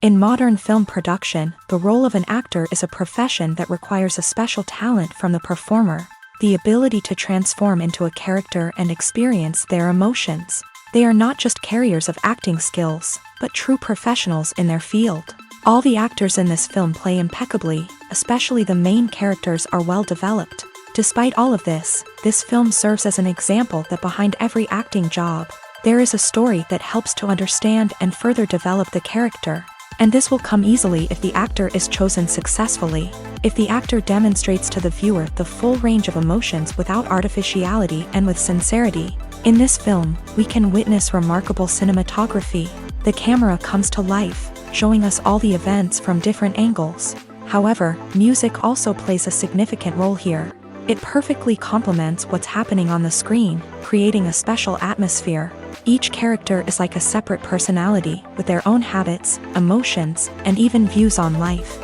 In modern film production, the role of an actor is a profession that requires a special talent from the performer, the ability to transform into a character and experience their emotions. They are not just carriers of acting skills, but true professionals in their field. All the actors in this film play impeccably, especially the main characters are well developed. Despite all of this film serves as an example that behind every acting job, there is a story that helps to understand and further develop the character. And this will come easily if the actor is chosen successfully. If the actor demonstrates to the viewer the full range of emotions without artificiality and with sincerity. In this film, we can witness remarkable cinematography. The camera comes to life, showing us all the events from different angles. However, music also plays a significant role here. It perfectly complements what's happening on the screen, creating a special atmosphere. Each character is like a separate personality, with their own habits, emotions, and even views on life.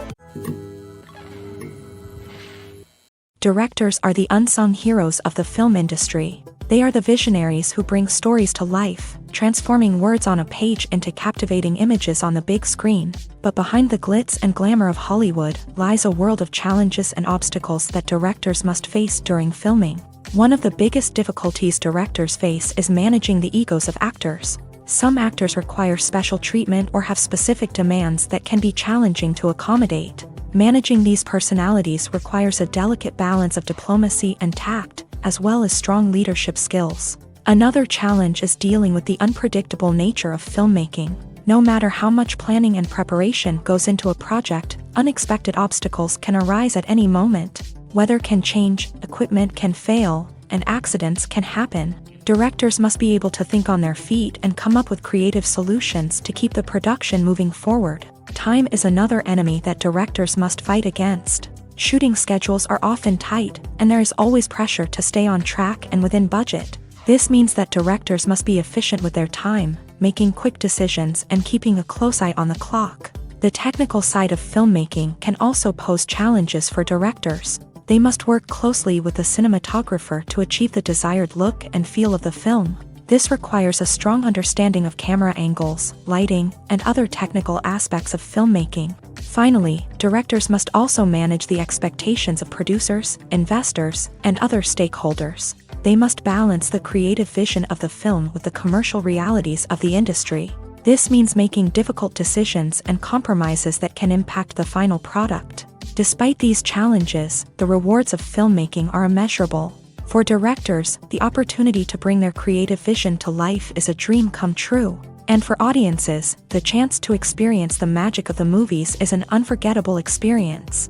Directors are the unsung heroes of the film industry. They are the visionaries who bring stories to life, transforming words on a page into captivating images on the big screen. But behind the glitz and glamour of Hollywood lies a world of challenges and obstacles that directors must face during filming. One of the biggest difficulties directors face is managing the egos of actors. Some actors require special treatment or have specific demands that can be challenging to accommodate. Managing these personalities requires a delicate balance of diplomacy and tact, as well as strong leadership skills. Another challenge is dealing with the unpredictable nature of filmmaking. No matter how much planning and preparation goes into a project, unexpected obstacles can arise at any moment. Weather can change, equipment can fail, and accidents can happen. Directors must be able to think on their feet and come up with creative solutions to keep the production moving forward. Time is another enemy that directors must fight against. Shooting schedules are often tight, and there is always pressure to stay on track and within budget. This means that directors must be efficient with their time, making quick decisions and keeping a close eye on the clock. The technical side of filmmaking can also pose challenges for directors. They must work closely with the cinematographer to achieve the desired look and feel of the film. This requires a strong understanding of camera angles, lighting, and other technical aspects of filmmaking. Finally, directors must also manage the expectations of producers, investors, and other stakeholders. They must balance the creative vision of the film with the commercial realities of the industry. This means making difficult decisions and compromises that can impact the final product. Despite these challenges, the rewards of filmmaking are immeasurable. For directors, the opportunity to bring their creative vision to life is a dream come true. And for audiences, the chance to experience the magic of the movies is an unforgettable experience.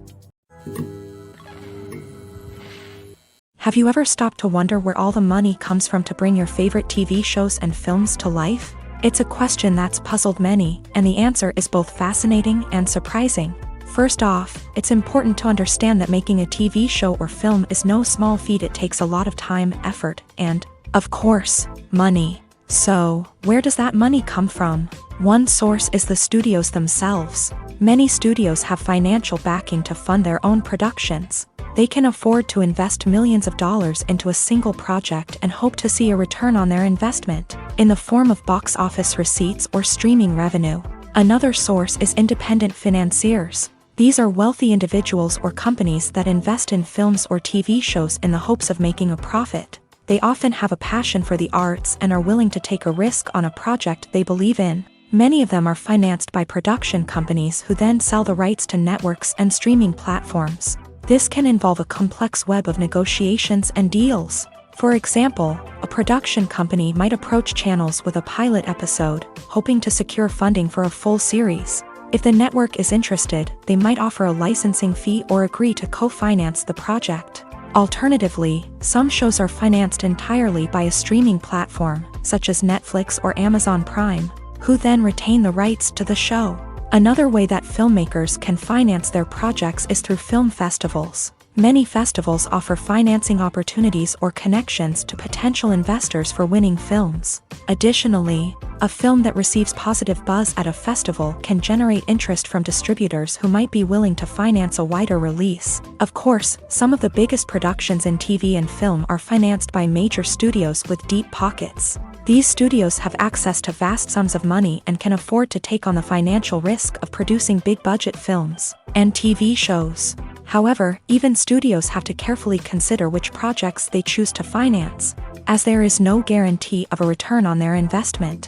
Have you ever stopped to wonder where all the money comes from to bring your favorite TV shows and films to life? It's a question that's puzzled many, and the answer is both fascinating and surprising. First off, it's important to understand that making a TV show or film is no small feat. It takes a lot of time, effort, and, of course, money. So, where does that money come from? One source is the studios themselves. Many studios have financial backing to fund their own productions. They can afford to invest millions of dollars into a single project and hope to see a return on their investment, in the form of box office receipts or streaming revenue. Another source is independent financiers. These are wealthy individuals or companies that invest in films or TV shows in the hopes of making a profit. They often have a passion for the arts and are willing to take a risk on a project they believe in. Many of them are financed by production companies who then sell the rights to networks and streaming platforms. This can involve a complex web of negotiations and deals. For example, a production company might approach channels with a pilot episode, hoping to secure funding for a full series. If the network is interested, they might offer a licensing fee or agree to co-finance the project. Alternatively, some shows are financed entirely by a streaming platform, such as Netflix or Amazon Prime, who then retain the rights to the show. Another way that filmmakers can finance their projects is through film festivals. Many festivals offer financing opportunities or connections to potential investors for winning films. Additionally, a film that receives positive buzz at a festival can generate interest from distributors who might be willing to finance a wider release. Of course, some of the biggest productions in TV and film are financed by major studios with deep pockets. These studios have access to vast sums of money and can afford to take on the financial risk of producing big-budget films and TV shows. However, even studios have to carefully consider which projects they choose to finance, as there is no guarantee of a return on their investment.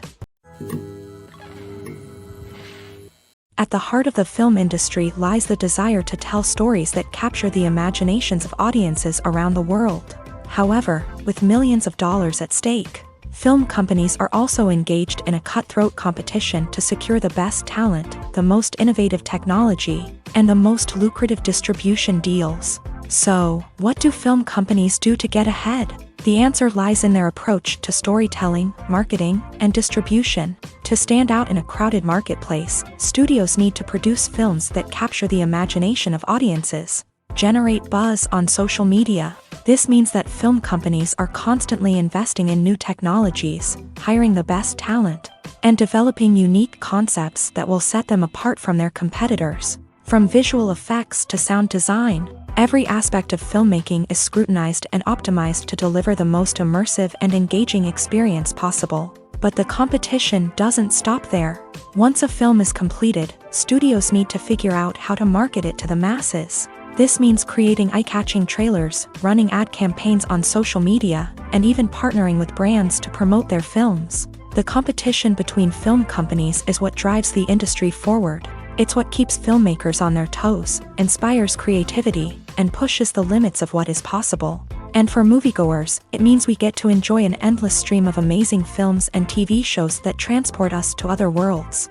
At the heart of the film industry lies the desire to tell stories that capture the imaginations of audiences around the world. However, with millions of dollars at stake, film companies are also engaged in a cutthroat competition to secure the best talent, the most innovative technology, and the most lucrative distribution deals. So, what do film companies do to get ahead? The answer lies in their approach to storytelling, marketing, and distribution. To stand out in a crowded marketplace, studios need to produce films that capture the imagination of audiences, generate buzz on social media. This means that film companies are constantly investing in new technologies, hiring the best talent, and developing unique concepts that will set them apart from their competitors. From visual effects to sound design, every aspect of filmmaking is scrutinized and optimized to deliver the most immersive and engaging experience possible. But the competition doesn't stop there. Once a film is completed, studios need to figure out how to market it to the masses. This means creating eye-catching trailers, running ad campaigns on social media, and even partnering with brands to promote their films. The competition between film companies is what drives the industry forward. It's what keeps filmmakers on their toes, inspires creativity, and pushes the limits of what is possible. And for moviegoers, it means we get to enjoy an endless stream of amazing films and TV shows that transport us to other worlds.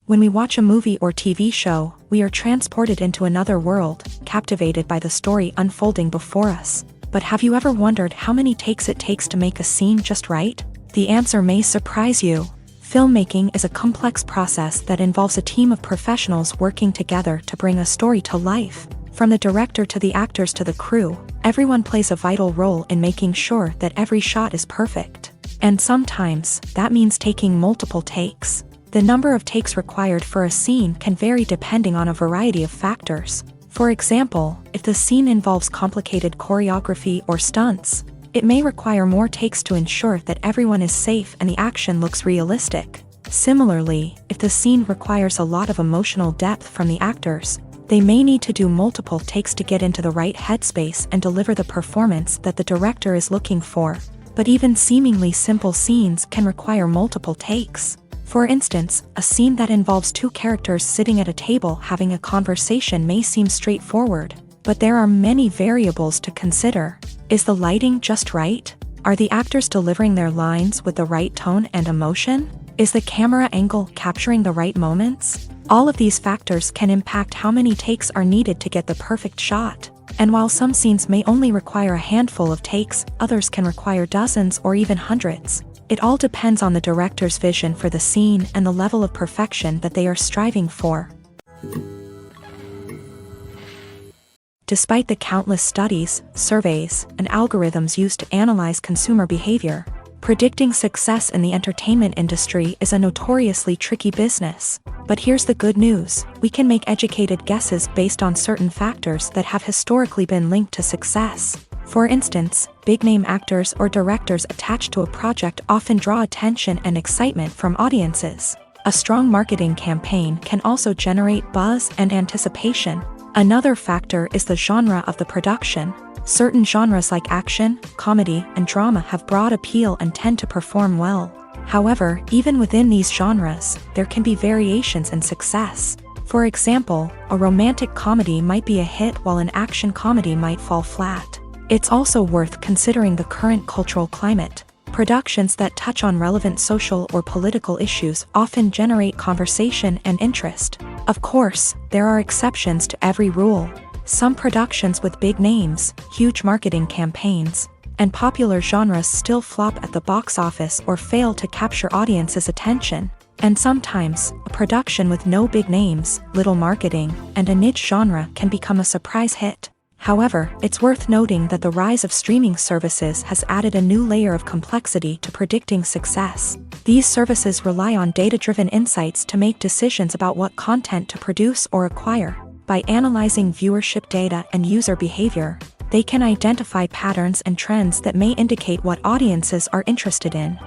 When we watch a movie or TV show, we are transported into another world, captivated by the story unfolding before us. But have you ever wondered how many takes it takes to make a scene just right? The answer may surprise you. Filmmaking is a complex process that involves a team of professionals working together to bring a story to life. From the director to the actors to the crew, everyone plays a vital role in making sure that every shot is perfect. And sometimes, that means taking multiple takes. The number of takes required for a scene can vary depending on a variety of factors. For example, if the scene involves complicated choreography or stunts, it may require more takes to ensure that everyone is safe and the action looks realistic. Similarly, if the scene requires a lot of emotional depth from the actors, they may need to do multiple takes to get into the right headspace and deliver the performance that the director is looking for. But even seemingly simple scenes can require multiple takes. For instance, a scene that involves two characters sitting at a table having a conversation may seem straightforward, but there are many variables to consider. Is the lighting just right? Are the actors delivering their lines with the right tone and emotion? Is the camera angle capturing the right moments? All of these factors can impact how many takes are needed to get the perfect shot. And while some scenes may only require a handful of takes, others can require dozens or even hundreds. It all depends on the director's vision for the scene and the level of perfection that they are striving for. Despite the countless studies, surveys, and algorithms used to analyze consumer behavior, predicting success in the entertainment industry is a notoriously tricky business. But here's the good news: we can make educated guesses based on certain factors that have historically been linked to success. For instance, big-name actors or directors attached to a project often draw attention and excitement from audiences. A strong marketing campaign can also generate buzz and anticipation. Another factor is the genre of the production. Certain genres like action, comedy, and drama have broad appeal and tend to perform well. However, even within these genres, there can be variations in success. For example, a romantic comedy might be a hit while an action comedy might fall flat. It's also worth considering the current cultural climate. Productions that touch on relevant social or political issues often generate conversation and interest. Of course, there are exceptions to every rule. Some productions with big names, huge marketing campaigns, and popular genres still flop at the box office or fail to capture audiences' attention. And sometimes, a production with no big names, little marketing, and a niche genre can become a surprise hit. However, it's worth noting that the rise of streaming services has added a new layer of complexity to predicting success. These services rely on data-driven insights to make decisions about what content to produce or acquire. By analyzing viewership data and user behavior, They can identify patterns and trends that may indicate what audiences are interested in.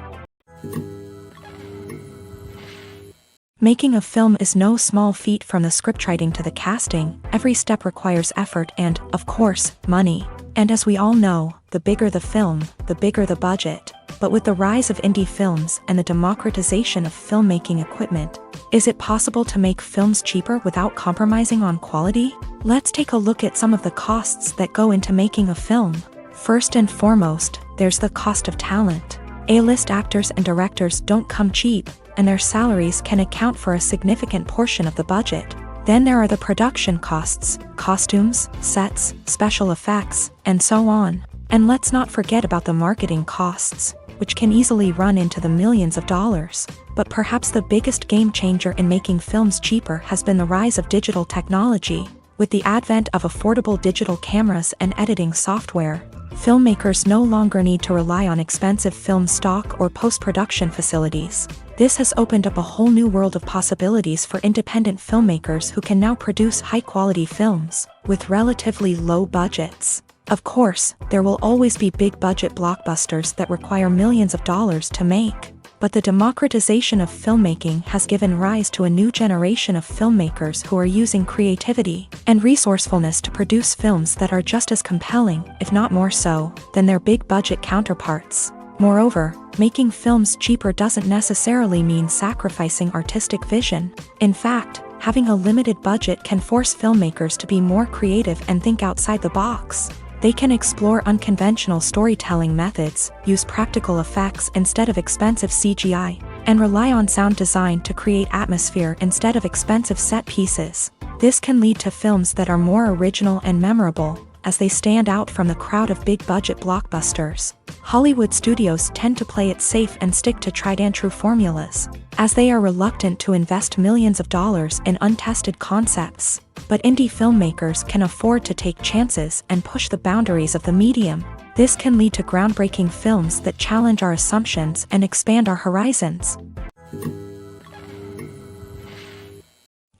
Making a film is no small feat. From the scriptwriting to the casting, every step requires effort and, of course, money. And as we all know, the bigger the film, the bigger the budget. But with the rise of indie films and the democratization of filmmaking equipment, is it possible to make films cheaper without compromising on quality? Let's take a look at some of the costs that go into making a film. First and foremost, there's the cost of talent. A-list actors and directors don't come cheap, and their salaries can account for a significant portion of the budget. Then there are the production costs, costumes, sets, special effects, and so on. And let's not forget about the marketing costs, which can easily run into the millions of dollars. But perhaps the biggest game changer in making films cheaper has been the rise of digital technology. With the advent of affordable digital cameras and editing software, filmmakers no longer need to rely on expensive film stock or post-production facilities. This has opened up a whole new world of possibilities for independent filmmakers who can now produce high-quality films with relatively low budgets. Of course, there will always be big-budget blockbusters that require millions of dollars to make. But the democratization of filmmaking has given rise to a new generation of filmmakers who are using creativity and resourcefulness to produce films that are just as compelling, if not more so, than their big-budget counterparts. Moreover, making films cheaper doesn't necessarily mean sacrificing artistic vision. In fact, having a limited budget can force filmmakers to be more creative and think outside the box. They can explore unconventional storytelling methods, use practical effects instead of expensive CGI, and rely on sound design to create atmosphere instead of expensive set pieces. This can lead to films that are more original and memorable, as they stand out from the crowd of big-budget blockbusters. Hollywood studios tend to play it safe and stick to tried-and-true formulas, as they are reluctant to invest millions of dollars in untested concepts. But indie filmmakers can afford to take chances and push the boundaries of the medium. This can lead to groundbreaking films that challenge our assumptions and expand our horizons.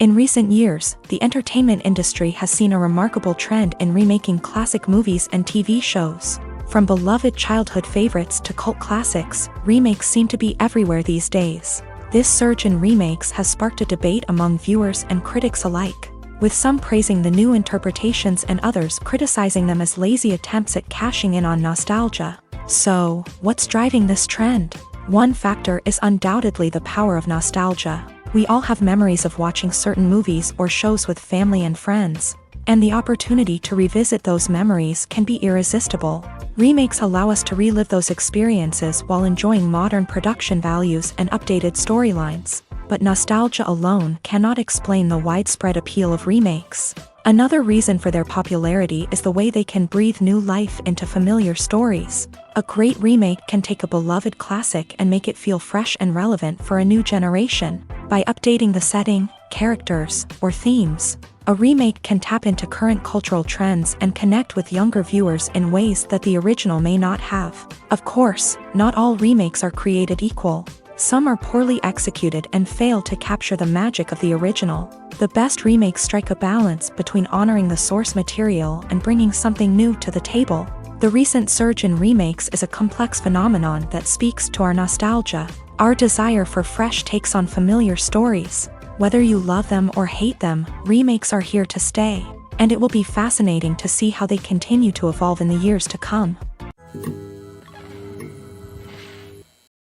In recent years, the entertainment industry has seen a remarkable trend in remaking classic movies and TV shows. From beloved childhood favorites to cult classics, remakes seem to be everywhere these days. This surge in remakes has sparked a debate among viewers and critics alike, with some praising the new interpretations and others criticizing them as lazy attempts at cashing in on nostalgia. So, what's driving this trend? One factor is undoubtedly the power of nostalgia. We all have memories of watching certain movies or shows with family and friends, and the opportunity to revisit those memories can be irresistible. Remakes allow us to relive those experiences while enjoying modern production values and updated storylines. But nostalgia alone cannot explain the widespread appeal of remakes. Another reason for their popularity is the way they can breathe new life into familiar stories. A great remake can take a beloved classic and make it feel fresh and relevant for a new generation. By updating the setting, characters, or themes, a remake can tap into current cultural trends and connect with younger viewers in ways that the original may not have. Of course, not all remakes are created equal. Some are poorly executed and fail to capture the magic of the original. The best remakes strike a balance between honoring the source material and bringing something new to the table. The recent surge in remakes is a complex phenomenon that speaks to our nostalgia, our desire for fresh takes on familiar stories. Whether you love them or hate them, remakes are here to stay, and it will be fascinating to see how they continue to evolve in the years to come.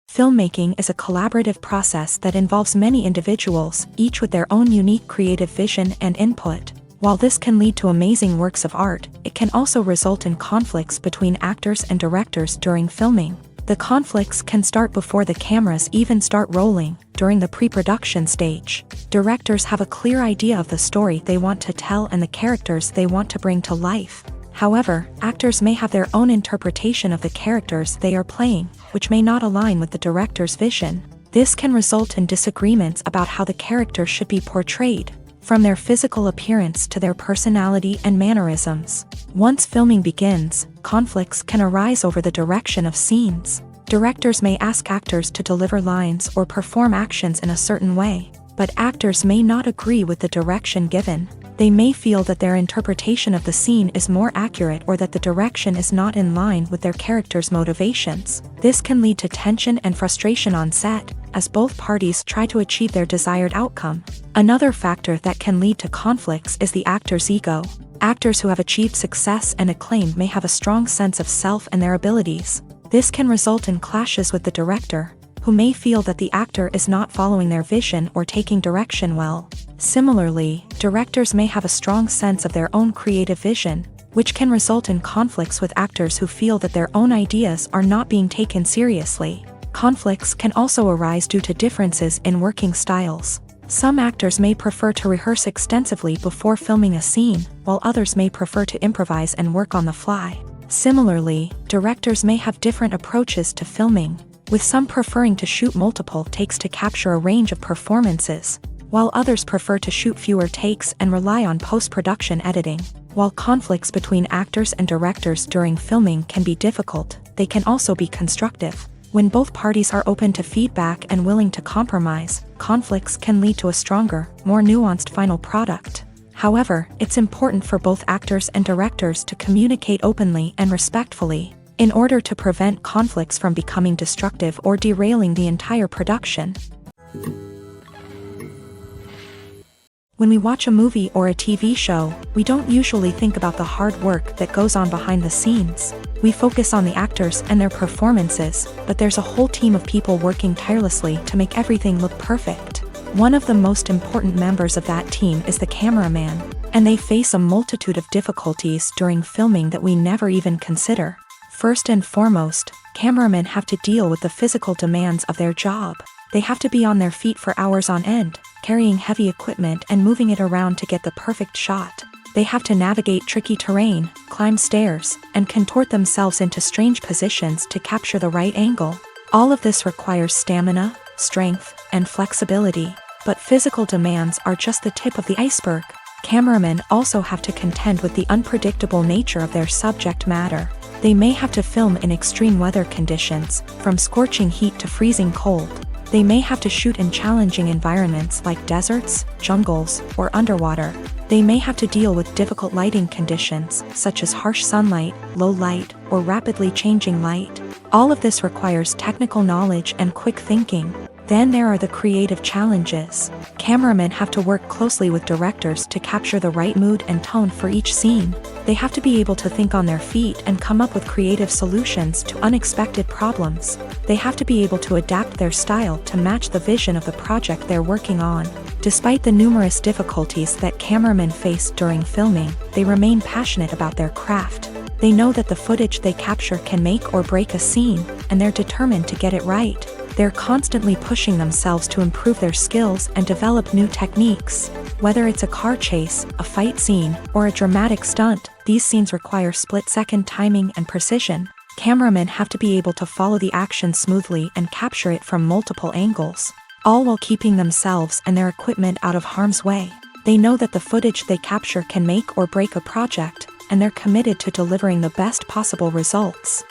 Filmmaking is a collaborative process that involves many individuals, each with their own unique creative vision and input. While this can lead to amazing works of art, it can also result in conflicts between actors and directors during filming. The conflicts can start before the cameras even start rolling, during the pre-production stage. Directors have a clear idea of the story they want to tell and the characters they want to bring to life. However, actors may have their own interpretation of the characters they are playing, which may not align with the director's vision. This can result in disagreements about how the character should be portrayed, from their physical appearance to their personality and mannerisms. Once filming begins, conflicts can arise over the direction of scenes. Directors may ask actors to deliver lines or perform actions in a certain way, but actors may not agree with the direction given. They may feel that their interpretation of the scene is more accurate or that the direction is not in line with their character's motivations. This can lead to tension and frustration on set, as both parties try to achieve their desired outcome. Another factor that can lead to conflicts is the actor's ego. Actors who have achieved success and acclaim may have a strong sense of self and their abilities. This can result in clashes with the director, who may feel that the actor is not following their vision or taking direction well. Similarly, directors may have a strong sense of their own creative vision, which can result in conflicts with actors who feel that their own ideas are not being taken seriously. Conflicts can also arise due to differences in working styles. Some actors may prefer to rehearse extensively before filming a scene, while others may prefer to improvise and work on the fly. Similarly, directors may have different approaches to filming, with some preferring to shoot multiple takes to capture a range of performances, while others prefer to shoot fewer takes and rely on post-production editing. While conflicts between actors and directors during filming can be difficult, they can also be constructive. When both parties are open to feedback and willing to compromise, conflicts can lead to a stronger, more nuanced final product. However, it's important for both actors and directors to communicate openly and respectfully, in order to prevent conflicts from becoming destructive or derailing the entire production. When we watch a movie or a TV show, we don't usually think about the hard work that goes on behind the scenes. We focus on the actors and their performances, but there's a whole team of people working tirelessly to make everything look perfect. One of the most important members of that team is the cameraman, and they face a multitude of difficulties during filming that we never even consider. First and foremost, cameramen have to deal with the physical demands of their job. They have to be on their feet for hours on end, carrying heavy equipment and moving it around to get the perfect shot. They have to navigate tricky terrain, climb stairs, and contort themselves into strange positions to capture the right angle. All of this requires stamina, strength, and flexibility. But physical demands are just the tip of the iceberg. Cameramen also have to contend with the unpredictable nature of their subject matter. They may have to film in extreme weather conditions, from scorching heat to freezing cold. They may have to shoot in challenging environments like deserts, jungles, or underwater. They may have to deal with difficult lighting conditions, such as harsh sunlight, low light, or rapidly changing light. All of this requires technical knowledge and quick thinking. Then there are the creative challenges. Cameramen have to work closely with directors to capture the right mood and tone for each scene. They have to be able to think on their feet and come up with creative solutions to unexpected problems. They have to be able to adapt their style to match the vision of the project they're working on. Despite the numerous difficulties that cameramen face during filming, they remain passionate about their craft. They know that the footage they capture can make or break a scene, and they're determined to get it right. They're constantly pushing themselves to improve their skills and develop new techniques. Whether it's a car chase, a fight scene, or a dramatic stunt, these scenes require split-second timing and precision. Cameramen have to be able to follow the action smoothly and capture it from multiple angles, all while keeping themselves and their equipment out of harm's way. They know that the footage they capture can make or break a project, and they're committed to delivering the best possible results.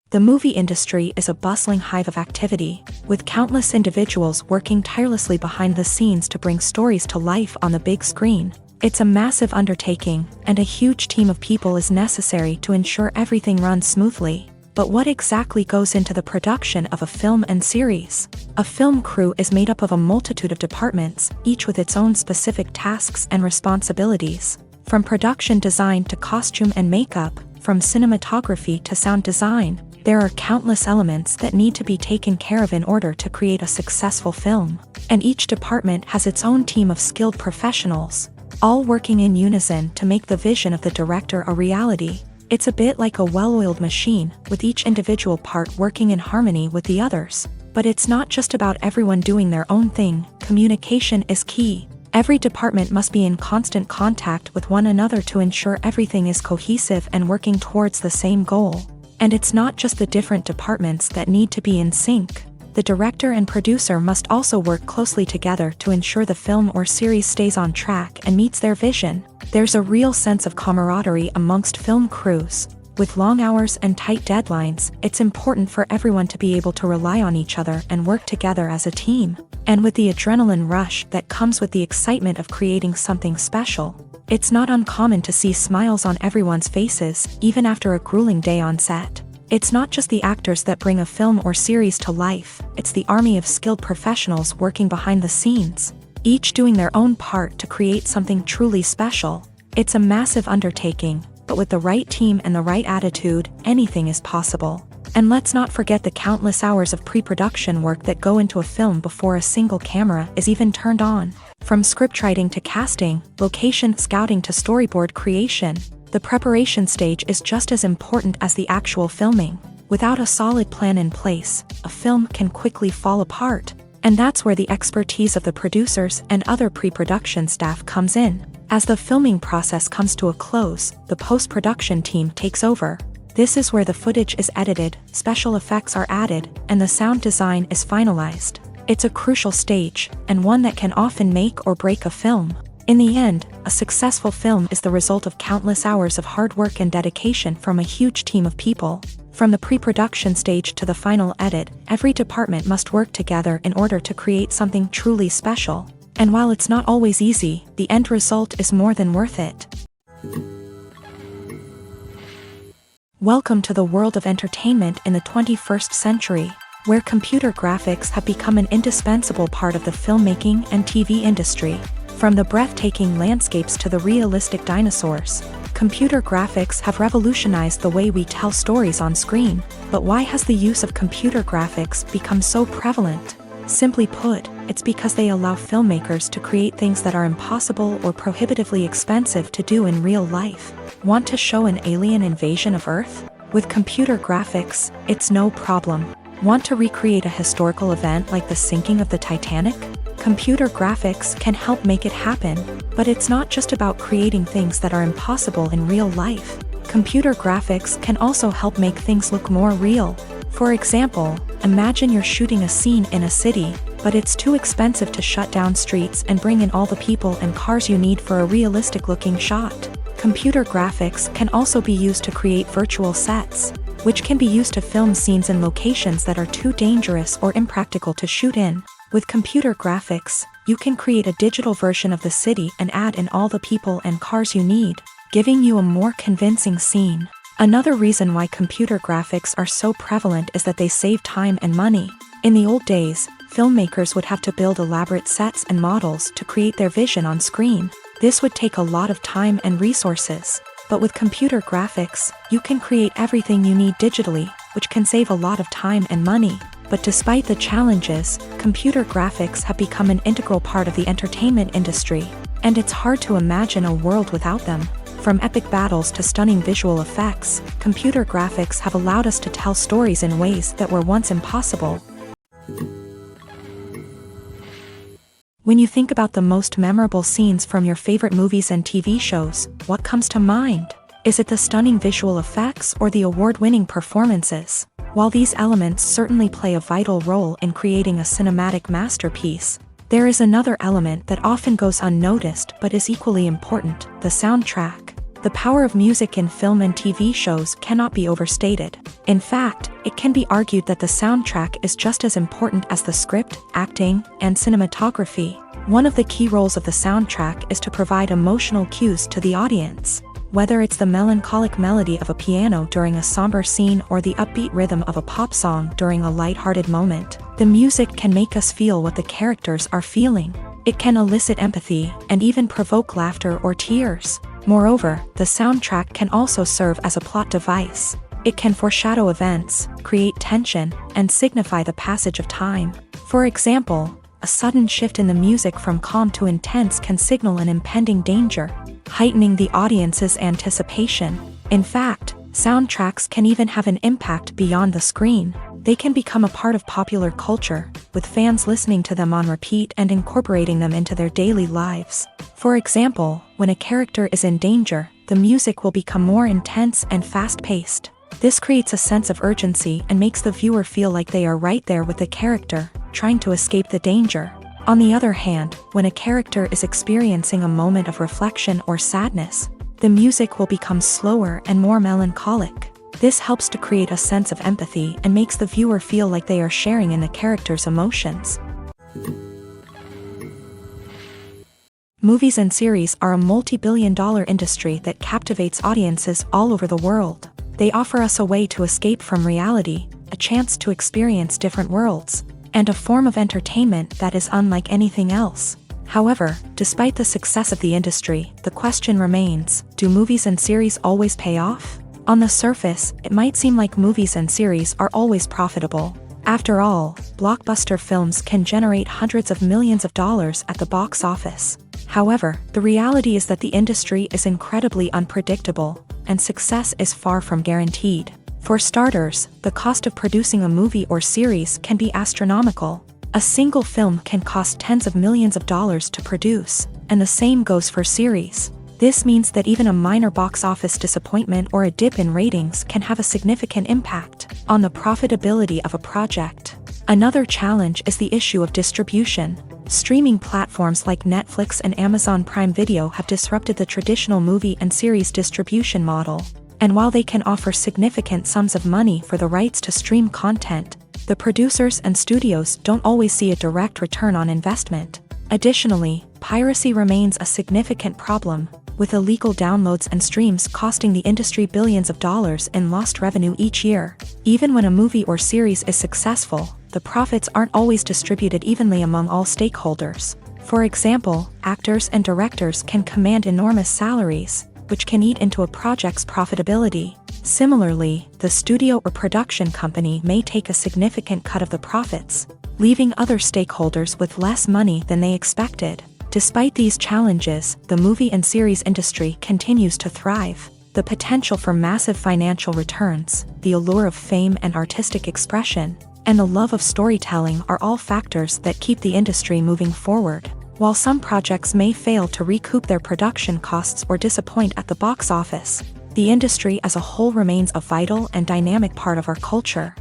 The movie industry is a bustling hive of activity, with countless individuals working tirelessly behind the scenes to bring stories to life on the big screen. It's a massive undertaking, and a huge team of people is necessary to ensure everything runs smoothly. But what exactly goes into the production of a film and series? A film crew is made up of a multitude of departments, each with its own specific tasks and responsibilities. From production design to costume and makeup, from cinematography to sound design, there are countless elements that need to be taken care of in order to create a successful film. And each department has its own team of skilled professionals, all working in unison to make the vision of the director a reality. It's a bit like a well-oiled machine, with each individual part working in harmony with the others. But it's not just about everyone doing their own thing. Communication is key. Every department must be in constant contact with one another to ensure everything is cohesive and working towards the same goal. And it's not just the different departments that need to be in sync. The director and producer must also work closely together to ensure the film or series stays on track and meets their vision. There's a real sense of camaraderie amongst film crews. With long hours and tight deadlines, it's important for everyone to be able to rely on each other and work together as a team. And with the adrenaline rush that comes with the excitement of creating something special, it's not uncommon to see smiles on everyone's faces, even after a grueling day on set. It's not just the actors that bring a film or series to life, it's the army of skilled professionals working behind the scenes, each doing their own part to create something truly special. It's a massive undertaking, but with the right team and the right attitude, anything is possible. And let's not forget the countless hours of pre-production work that go into a film before a single camera is even turned on. From scriptwriting to casting, location scouting to storyboard creation, the preparation stage is just as important as the actual filming. Without a solid plan in place, a film can quickly fall apart. And that's where the expertise of the producers and other pre-production staff comes in. As the filming process comes to a close, the post-production team takes over. This is where the footage is edited, special effects are added, and the sound design is finalized. It's a crucial stage, and one that can often make or break a film. In the end, a successful film is the result of countless hours of hard work and dedication from a huge team of people. From the pre-production stage to the final edit, every department must work together in order to create something truly special. And while it's not always easy, the end result is more than worth it. Welcome to the world of entertainment in the 21st century, where computer graphics have become an indispensable part of the filmmaking and TV industry. From the breathtaking landscapes to the realistic dinosaurs, computer graphics have revolutionized the way we tell stories on screen. But why has the use of computer graphics become so prevalent? Simply put, it's because they allow filmmakers to create things that are impossible or prohibitively expensive to do in real life. Want to show an alien invasion of Earth? With computer graphics, it's no problem. Want to recreate a historical event like the sinking of the Titanic? Computer graphics can help make it happen. But it's not just about creating things that are impossible in real life. Computer graphics can also help make things look more real. For example, imagine you're shooting a scene in a city, but it's too expensive to shut down streets and bring in all the people and cars you need for a realistic-looking shot. Computer graphics can also be used to create virtual sets, which can be used to film scenes in locations that are too dangerous or impractical to shoot in. With computer graphics, you can create a digital version of the city and add in all the people and cars you need, giving you a more convincing scene. Another reason why computer graphics are so prevalent is that they save time and money. In the old days, filmmakers would have to build elaborate sets and models to create their vision on screen. This would take a lot of time and resources. But with computer graphics, you can create everything you need digitally, which can save a lot of time and money. But despite the challenges, computer graphics have become an integral part of the entertainment industry, and it's hard to imagine a world without them. From epic battles to stunning visual effects, computer graphics have allowed us to tell stories in ways that were once impossible. When you think about the most memorable scenes from your favorite movies and TV shows, what comes to mind? Is it the stunning visual effects or the award-winning performances? While these elements certainly play a vital role in creating a cinematic masterpiece, there is another element that often goes unnoticed but is equally important: the soundtrack. The power of music in film and TV shows cannot be overstated. In fact, it can be argued that the soundtrack is just as important as the script, acting, and cinematography. One of the key roles of the soundtrack is to provide emotional cues to the audience. Whether it's the melancholic melody of a piano during a somber scene or the upbeat rhythm of a pop song during a lighthearted moment, the music can make us feel what the characters are feeling. It can elicit empathy and even provoke laughter or tears. Moreover, the soundtrack can also serve as a plot device. It can foreshadow events, create tension, and signify the passage of time. For example, a sudden shift in the music from calm to intense can signal an impending danger, heightening the audience's anticipation. In fact, soundtracks can even have an impact beyond the screen. They can become a part of popular culture, with fans listening to them on repeat and incorporating them into their daily lives. For example, when a character is in danger, the music will become more intense and fast-paced. This creates a sense of urgency and makes the viewer feel like they are right there with the character, trying to escape the danger. On the other hand, when a character is experiencing a moment of reflection or sadness, The music will become slower and more melancholic. This helps to create a sense of empathy and makes the viewer feel like they are sharing in the character's emotions. Movies and series are a multi-billion-dollar industry that captivates audiences all over the world. They offer us a way to escape from reality, a chance to experience different worlds, and a form of entertainment that is unlike anything else. However, despite the success of the industry, the question remains, do movies and series always pay off? On the surface, it might seem like movies and series are always profitable. After all, blockbuster films can generate hundreds of millions of dollars at the box office. However, the reality is that the industry is incredibly unpredictable, and success is far from guaranteed. For starters, the cost of producing a movie or series can be astronomical. A single film can cost tens of millions of dollars to produce, and the same goes for series. This means that even a minor box office disappointment or a dip in ratings can have a significant impact on the profitability of a project. Another challenge is the issue of distribution. Streaming platforms like Netflix and Amazon Prime Video have disrupted the traditional movie and series distribution model. And while they can offer significant sums of money for the rights to stream content, the producers and studios don't always see a direct return on investment. Additionally, piracy remains a significant problem, with illegal downloads and streams costing the industry billions of dollars in lost revenue each year. Even when a movie or series is successful, the profits aren't always distributed evenly among all stakeholders. For example, actors and directors can command enormous salaries, which can eat into a project's profitability. Similarly, the studio or production company may take a significant cut of the profits, leaving other stakeholders with less money than they expected. Despite these challenges, the movie and series industry continues to thrive. The potential for massive financial returns, the allure of fame and artistic expression, and the love of storytelling are all factors that keep the industry moving forward. While some projects may fail to recoup their production costs or disappoint at the box office, the industry as a whole remains a vital and dynamic part of our culture.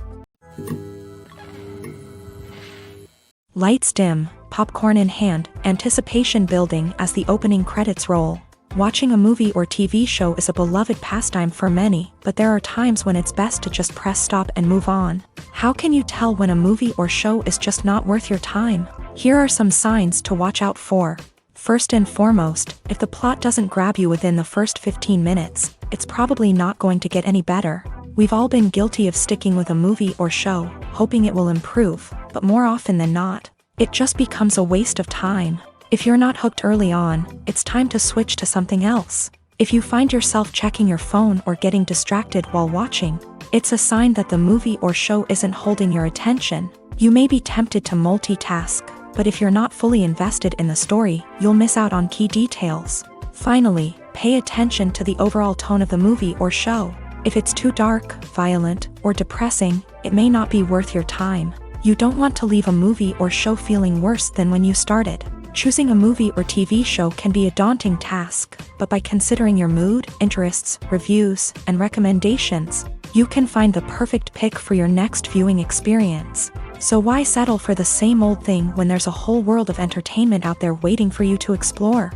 Lights dim, popcorn in hand, anticipation building as the opening credits roll. Watching a movie or TV show is a beloved pastime for many, but there are times when it's best to just press stop and move on. How can you tell when a movie or show is just not worth your time? Here are some signs to watch out for. First and foremost, if the plot doesn't grab you within the first 15 minutes, it's probably not going to get any better. We've all been guilty of sticking with a movie or show, hoping it will improve, but more often than not, it just becomes a waste of time. If you're not hooked early on, it's time to switch to something else. If you find yourself checking your phone or getting distracted while watching, it's a sign that the movie or show isn't holding your attention. You may be tempted to multitask, but if you're not fully invested in the story, you'll miss out on key details. Finally, pay attention to the overall tone of the movie or show. If it's too dark, violent, or depressing, it may not be worth your time. You don't want to leave a movie or show feeling worse than when you started. Choosing a movie or TV show can be a daunting task, but by considering your mood, interests, reviews, and recommendations, you can find the perfect pick for your next viewing experience. So why settle for the same old thing when there's a whole world of entertainment out there waiting for you to explore?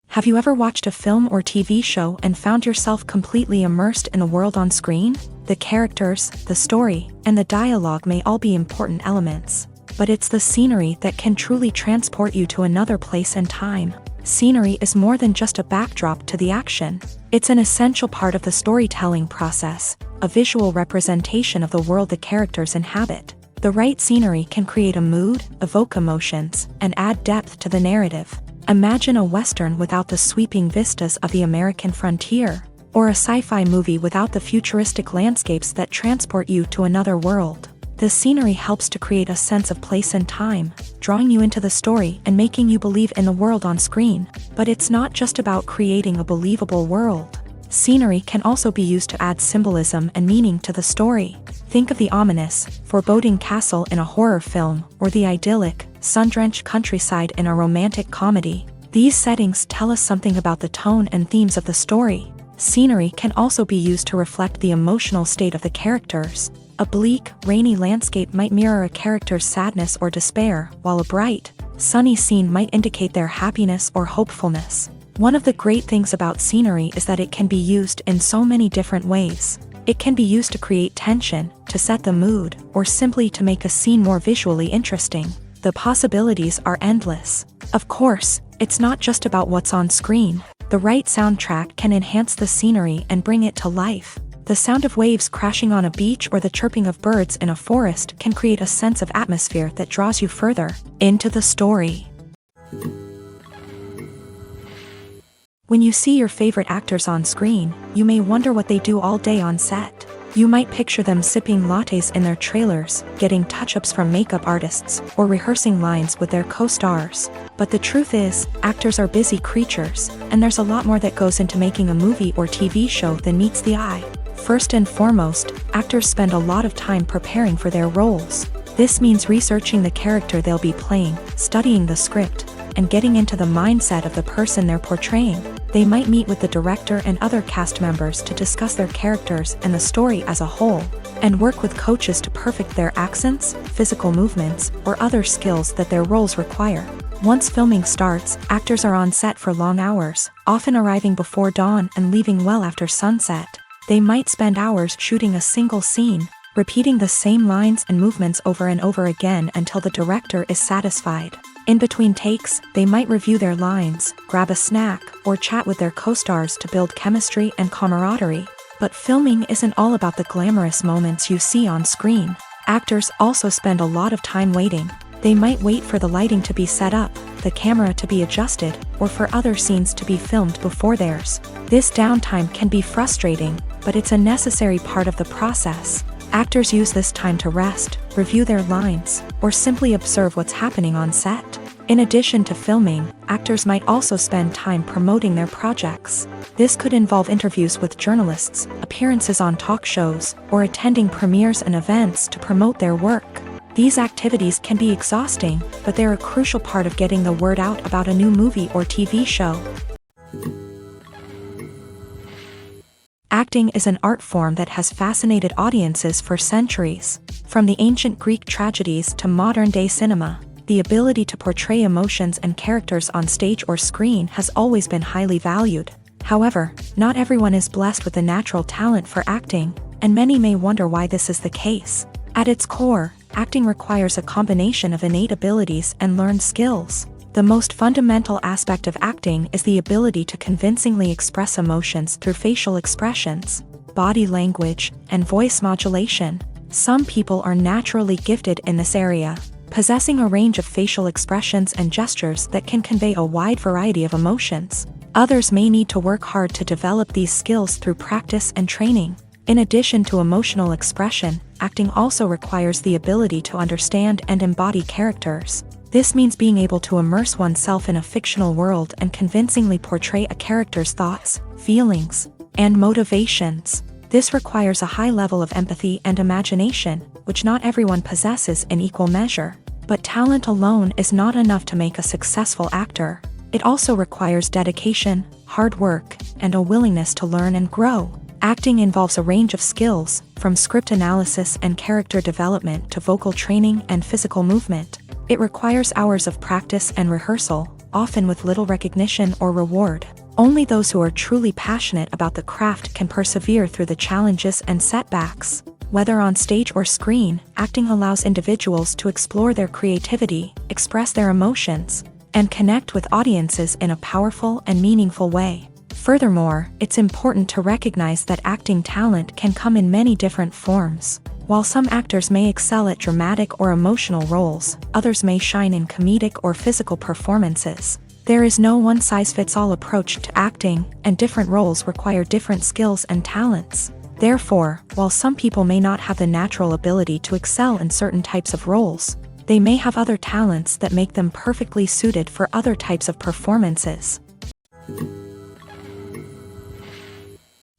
Have you ever watched a film or TV show and found yourself completely immersed in the world on screen? The characters, the story, and the dialogue may all be important elements, but it's the scenery that can truly transport you to another place and time. Scenery is more than just a backdrop to the action. It's an essential part of the storytelling process, a visual representation of the world the characters inhabit. The right scenery can create a mood, evoke emotions, and add depth to the narrative. Imagine a Western without the sweeping vistas of the American frontier, or a sci-fi movie without the futuristic landscapes that transport you to another world. The scenery helps to create a sense of place and time, drawing you into the story and making you believe in the world on screen. But it's not just about creating a believable world. Scenery can also be used to add symbolism and meaning to the story. Think of the ominous, foreboding castle in a horror film, or the idyllic, sun-drenched countryside in a romantic comedy. These settings tell us something about the tone and themes of the story. Scenery can also be used to reflect the emotional state of the characters. A bleak, rainy landscape might mirror a character's sadness or despair, while a bright, Sunny scene might indicate their happiness or hopefulness. One of the great things about scenery is that it can be used in so many different ways. It can be used to create tension, to set the mood, or simply to make a scene more visually interesting. The possibilities are endless. Of course, it's not just about what's on screen. The right soundtrack can enhance the scenery and bring it to life. The sound of waves crashing on a beach or the chirping of birds in a forest can create a sense of atmosphere that draws you further into the story. When you see your favorite actors on screen, you may wonder what they do all day on set. You might picture them sipping lattes in their trailers, getting touch-ups from makeup artists, or rehearsing lines with their co-stars. But the truth is, actors are busy creatures, and there's a lot more that goes into making a movie or TV show than meets the eye. First and foremost, actors spend a lot of time preparing for their roles. This means researching the character they'll be playing, studying the script, and getting into the mindset of the person they're portraying. They might meet with the director and other cast members to discuss their characters and the story as a whole, and work with coaches to perfect their accents, physical movements, or other skills that their roles require. Once filming starts, actors are on set for long hours, often arriving before dawn and leaving well after sunset. They might spend hours shooting a single scene, repeating the same lines and movements over and over again until the director is satisfied. In between takes, they might review their lines, grab a snack, or chat with their co-stars to build chemistry and camaraderie. But filming isn't all about the glamorous moments you see on screen. Actors also spend a lot of time waiting. They might wait for the lighting to be set up, the camera to be adjusted, or for other scenes to be filmed before theirs. This downtime can be frustrating, but it's a necessary part of the process. Actors use this time to rest, review their lines, or simply observe what's happening on set. In addition to filming, actors might also spend time promoting their projects. This could involve interviews with journalists, appearances on talk shows, or attending premieres and events to promote their work. These activities can be exhausting, but they're a crucial part of getting the word out about a new movie or TV show. Acting is an art form that has fascinated audiences for centuries. From the ancient Greek tragedies to modern-day cinema, the ability to portray emotions and characters on stage or screen has always been highly valued. However, not everyone is blessed with a natural talent for acting, and many may wonder why this is the case. At its core, acting requires a combination of innate abilities and learned skills. The most fundamental aspect of acting is the ability to convincingly express emotions through facial expressions, body language, and voice modulation. Some people are naturally gifted in this area, possessing a range of facial expressions and gestures that can convey a wide variety of emotions. Others may need to work hard to develop these skills through practice and training. In addition to emotional expression, acting also requires the ability to understand and embody characters. This means being able to immerse oneself in a fictional world and convincingly portray a character's thoughts, feelings, and motivations. This requires a high level of empathy and imagination, which not everyone possesses in equal measure. But talent alone is not enough to make a successful actor. It also requires dedication, hard work, and a willingness to learn and grow. Acting involves a range of skills, from script analysis and character development to vocal training and physical movement. It requires hours of practice and rehearsal, often with little recognition or reward. Only those who are truly passionate about the craft can persevere through the challenges and setbacks. Whether on stage or screen, acting allows individuals to explore their creativity, express their emotions, and connect with audiences in a powerful and meaningful way. Furthermore, it's important to recognize that acting talent can come in many different forms. While some actors may excel at dramatic or emotional roles, others may shine in comedic or physical performances. There is no one-size-fits-all approach to acting, and different roles require different skills and talents. Therefore, while some people may not have the natural ability to excel in certain types of roles, they may have other talents that make them perfectly suited for other types of performances.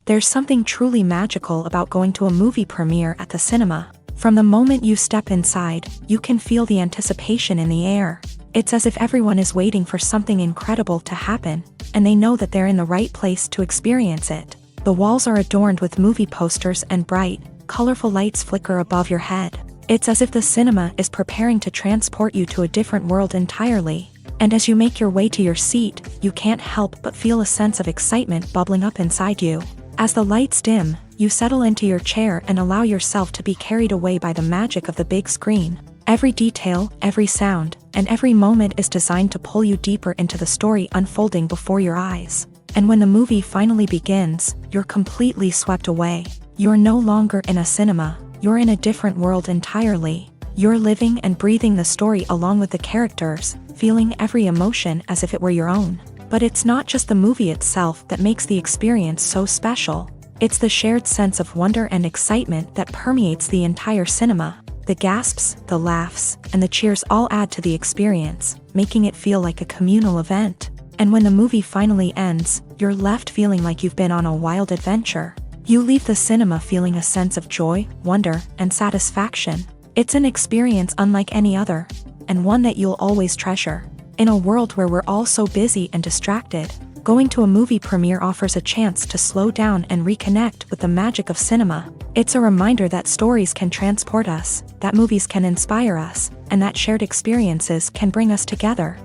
There's something truly magical about going to a movie premiere at the cinema. From the moment you step inside, you can feel the anticipation in the air. It's as if everyone is waiting for something incredible to happen, and they know that they're in the right place to experience it. The walls are adorned with movie posters and bright, colorful lights flicker above your head. It's as if the cinema is preparing to transport you to a different world entirely. And as you make your way to your seat, you can't help but feel a sense of excitement bubbling up inside you. As the lights dim, you settle into your chair and allow yourself to be carried away by the magic of the big screen. Every detail, every sound, and every moment is designed to pull you deeper into the story unfolding before your eyes. And when the movie finally begins, you're completely swept away. You're no longer in a cinema, you're in a different world entirely. You're living and breathing the story along with the characters, feeling every emotion as if it were your own. But it's not just the movie itself that makes the experience so special. It's the shared sense of wonder and excitement that permeates the entire cinema. The gasps, the laughs, and the cheers all add to the experience, making it feel like a communal event. And when the movie finally ends, you're left feeling like you've been on a wild adventure. You leave the cinema feeling a sense of joy, wonder, and satisfaction. It's an experience unlike any other, and one that you'll always treasure. In a world where we're all so busy and distracted, going to a movie premiere offers a chance to slow down and reconnect with the magic of cinema. It's a reminder that stories can transport us, that movies can inspire us, and that shared experiences can bring us together.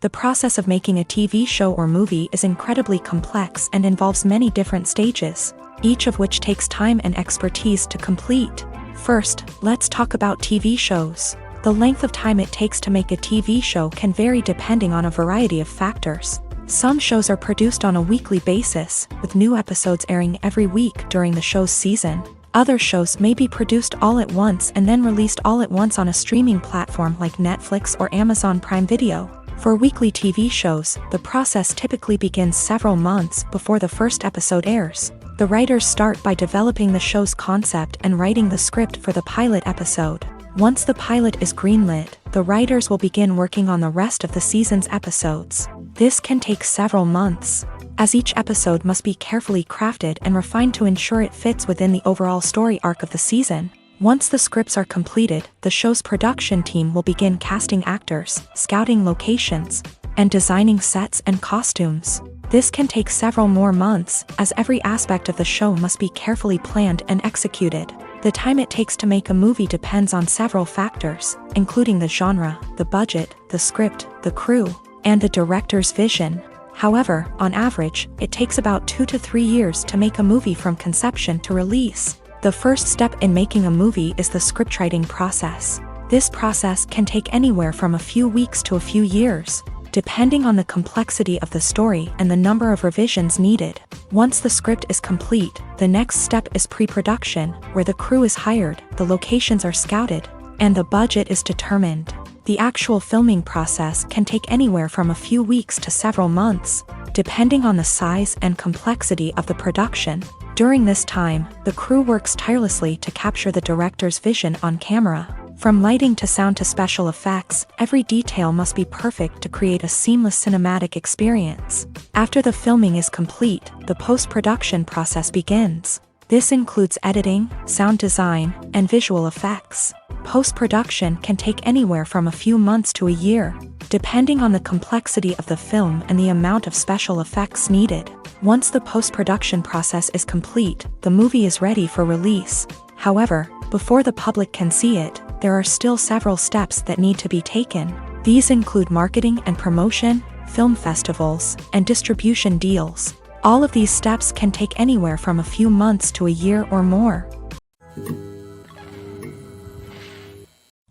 The process of making a TV show or movie is incredibly complex and involves many different stages, each of which takes time and expertise to complete. First, let's talk about TV shows. The length of time it takes to make a TV show can vary depending on a variety of factors. Some shows are produced on a weekly basis, with new episodes airing every week during the show's season. Other shows may be produced all at once and then released all at once on a streaming platform like Netflix or Amazon Prime Video. For weekly TV shows, the process typically begins several months before the first episode airs. The writers start by developing the show's concept and writing the script for the pilot episode. Once the pilot is greenlit, the writers will begin working on the rest of the season's episodes. This can take several months, as each episode must be carefully crafted and refined to ensure it fits within the overall story arc of the season. Once the scripts are completed, the show's production team will begin casting actors, scouting locations, and designing sets and costumes. This can take several more months, as every aspect of the show must be carefully planned and executed. The time it takes to make a movie depends on several factors, including the genre, the budget, the script, the crew, and the director's vision. However, on average, it takes about 2 to 3 years to make a movie from conception to release. The first step in making a movie is the scriptwriting process. This process can take anywhere from a few weeks to a few years, depending on the complexity of the story and the number of revisions needed. Once the script is complete, the next step is pre-production, where the crew is hired, the locations are scouted, and the budget is determined. The actual filming process can take anywhere from a few weeks to several months, depending on the size and complexity of the production. During this time, the crew works tirelessly to capture the director's vision on camera. From lighting to sound to special effects, every detail must be perfect to create a seamless cinematic experience. After the filming is complete, the post-production process begins. This includes editing, sound design, and visual effects. Post-production can take anywhere from a few months to a year, depending on the complexity of the film and the amount of special effects needed. Once the post-production process is complete, the movie is ready for release. However, before the public can see it, there are still several steps that need to be taken. These include marketing and promotion, film festivals, and distribution deals. All of these steps can take anywhere from a few months to a year or more.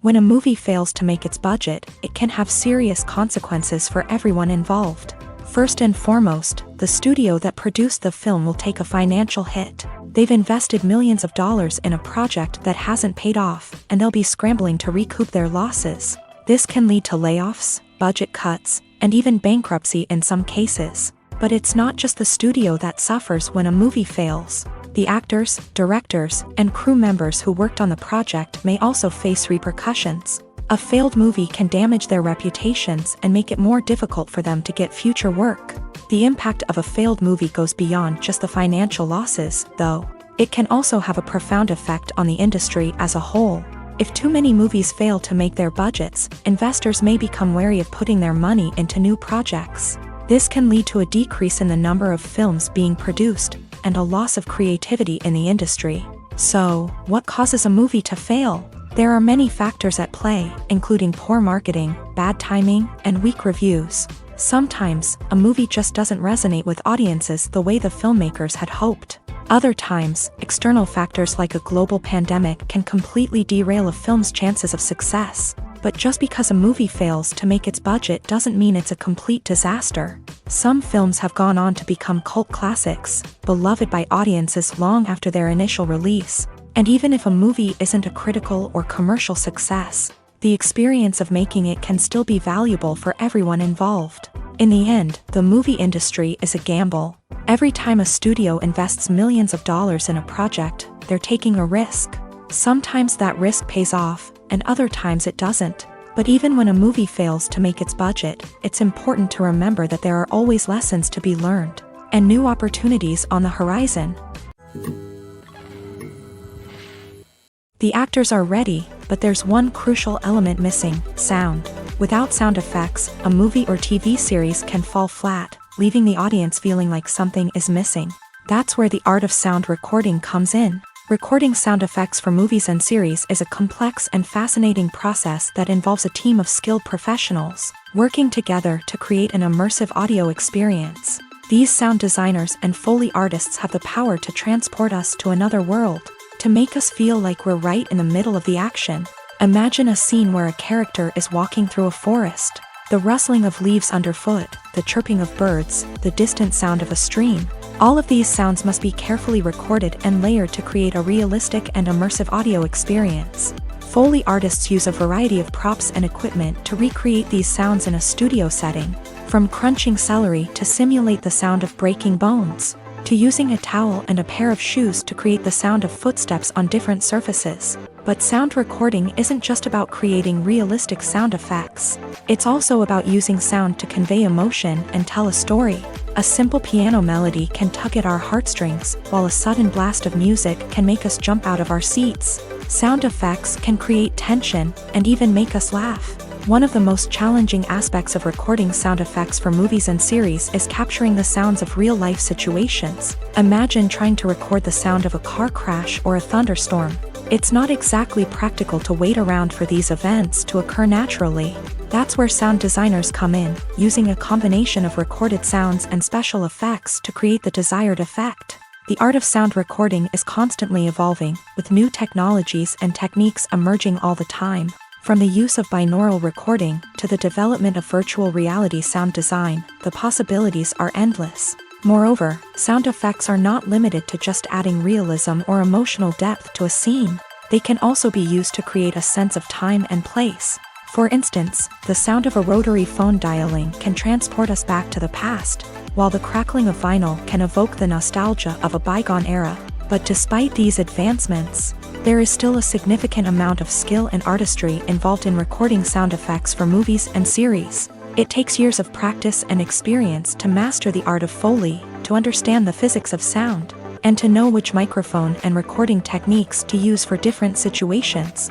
When a movie fails to make its budget, it can have serious consequences for everyone involved. First and foremost, the studio that produced the film will take a financial hit. They've invested millions of dollars in a project that hasn't paid off, and they'll be scrambling to recoup their losses. This can lead to layoffs, budget cuts, and even bankruptcy in some cases. But it's not just the studio that suffers when a movie fails. The actors, directors, and crew members who worked on the project may also face repercussions. A failed movie can damage their reputations and make it more difficult for them to get future work. The impact of a failed movie goes beyond just the financial losses, though. It can also have a profound effect on the industry as a whole. If too many movies fail to make their budgets, investors may become wary of putting their money into new projects. This can lead to a decrease in the number of films being produced, and a loss of creativity in the industry. So, what causes a movie to fail? There are many factors at play, including poor marketing, bad timing, and weak reviews. Sometimes, a movie just doesn't resonate with audiences the way the filmmakers had hoped. Other times, external factors like a global pandemic can completely derail a film's chances of success. But just because a movie fails to make its budget doesn't mean it's a complete disaster. Some films have gone on to become cult classics, beloved by audiences long after their initial release. And even if a movie isn't a critical or commercial success, the experience of making it can still be valuable for everyone involved. In the end, the movie industry is a gamble. Every time a studio invests millions of dollars in a project, they're taking a risk. Sometimes that risk pays off, and other times it doesn't. But even when a movie fails to make its budget, it's important to remember that there are always lessons to be learned, and new opportunities on the horizon. The actors are ready, but there's one crucial element missing: sound. Without sound effects, a movie or TV series can fall flat, leaving the audience feeling like something is missing. That's where the art of sound recording comes in. Recording sound effects for movies and series is a complex and fascinating process that involves a team of skilled professionals working together to create an immersive audio experience. These sound designers and Foley artists have the power to transport us to another world, to make us feel like we're right in the middle of the action. Imagine a scene where a character is walking through a forest. The rustling of leaves underfoot, the chirping of birds, the distant sound of a stream. All of these sounds must be carefully recorded and layered to create a realistic and immersive audio experience. Foley artists use a variety of props and equipment to recreate these sounds in a studio setting, from crunching celery to simulate the sound of breaking bones, to using a towel and a pair of shoes to create the sound of footsteps on different surfaces. But sound recording isn't just about creating realistic sound effects. It's also about using sound to convey emotion and tell a story. A simple piano melody can tug at our heartstrings, while a sudden blast of music can make us jump out of our seats. Sound effects can create tension and even make us laugh. One of the most challenging aspects of recording sound effects for movies and series is capturing the sounds of real-life situations. Imagine trying to record the sound of a car crash or a thunderstorm. It's not exactly practical to wait around for these events to occur naturally. That's where sound designers come in, using a combination of recorded sounds and special effects to create the desired effect. The art of sound recording is constantly evolving, with new technologies and techniques emerging all the time. From the use of binaural recording to the development of virtual reality sound design, the possibilities are endless. Moreover, sound effects are not limited to just adding realism or emotional depth to a scene. They can also be used to create a sense of time and place. For instance, the sound of a rotary phone dialing can transport us back to the past, while the crackling of vinyl can evoke the nostalgia of a bygone era. But despite these advancements, there is still a significant amount of skill and artistry involved in recording sound effects for movies and series. It takes years of practice and experience to master the art of Foley, to understand the physics of sound, and to know which microphone and recording techniques to use for different situations.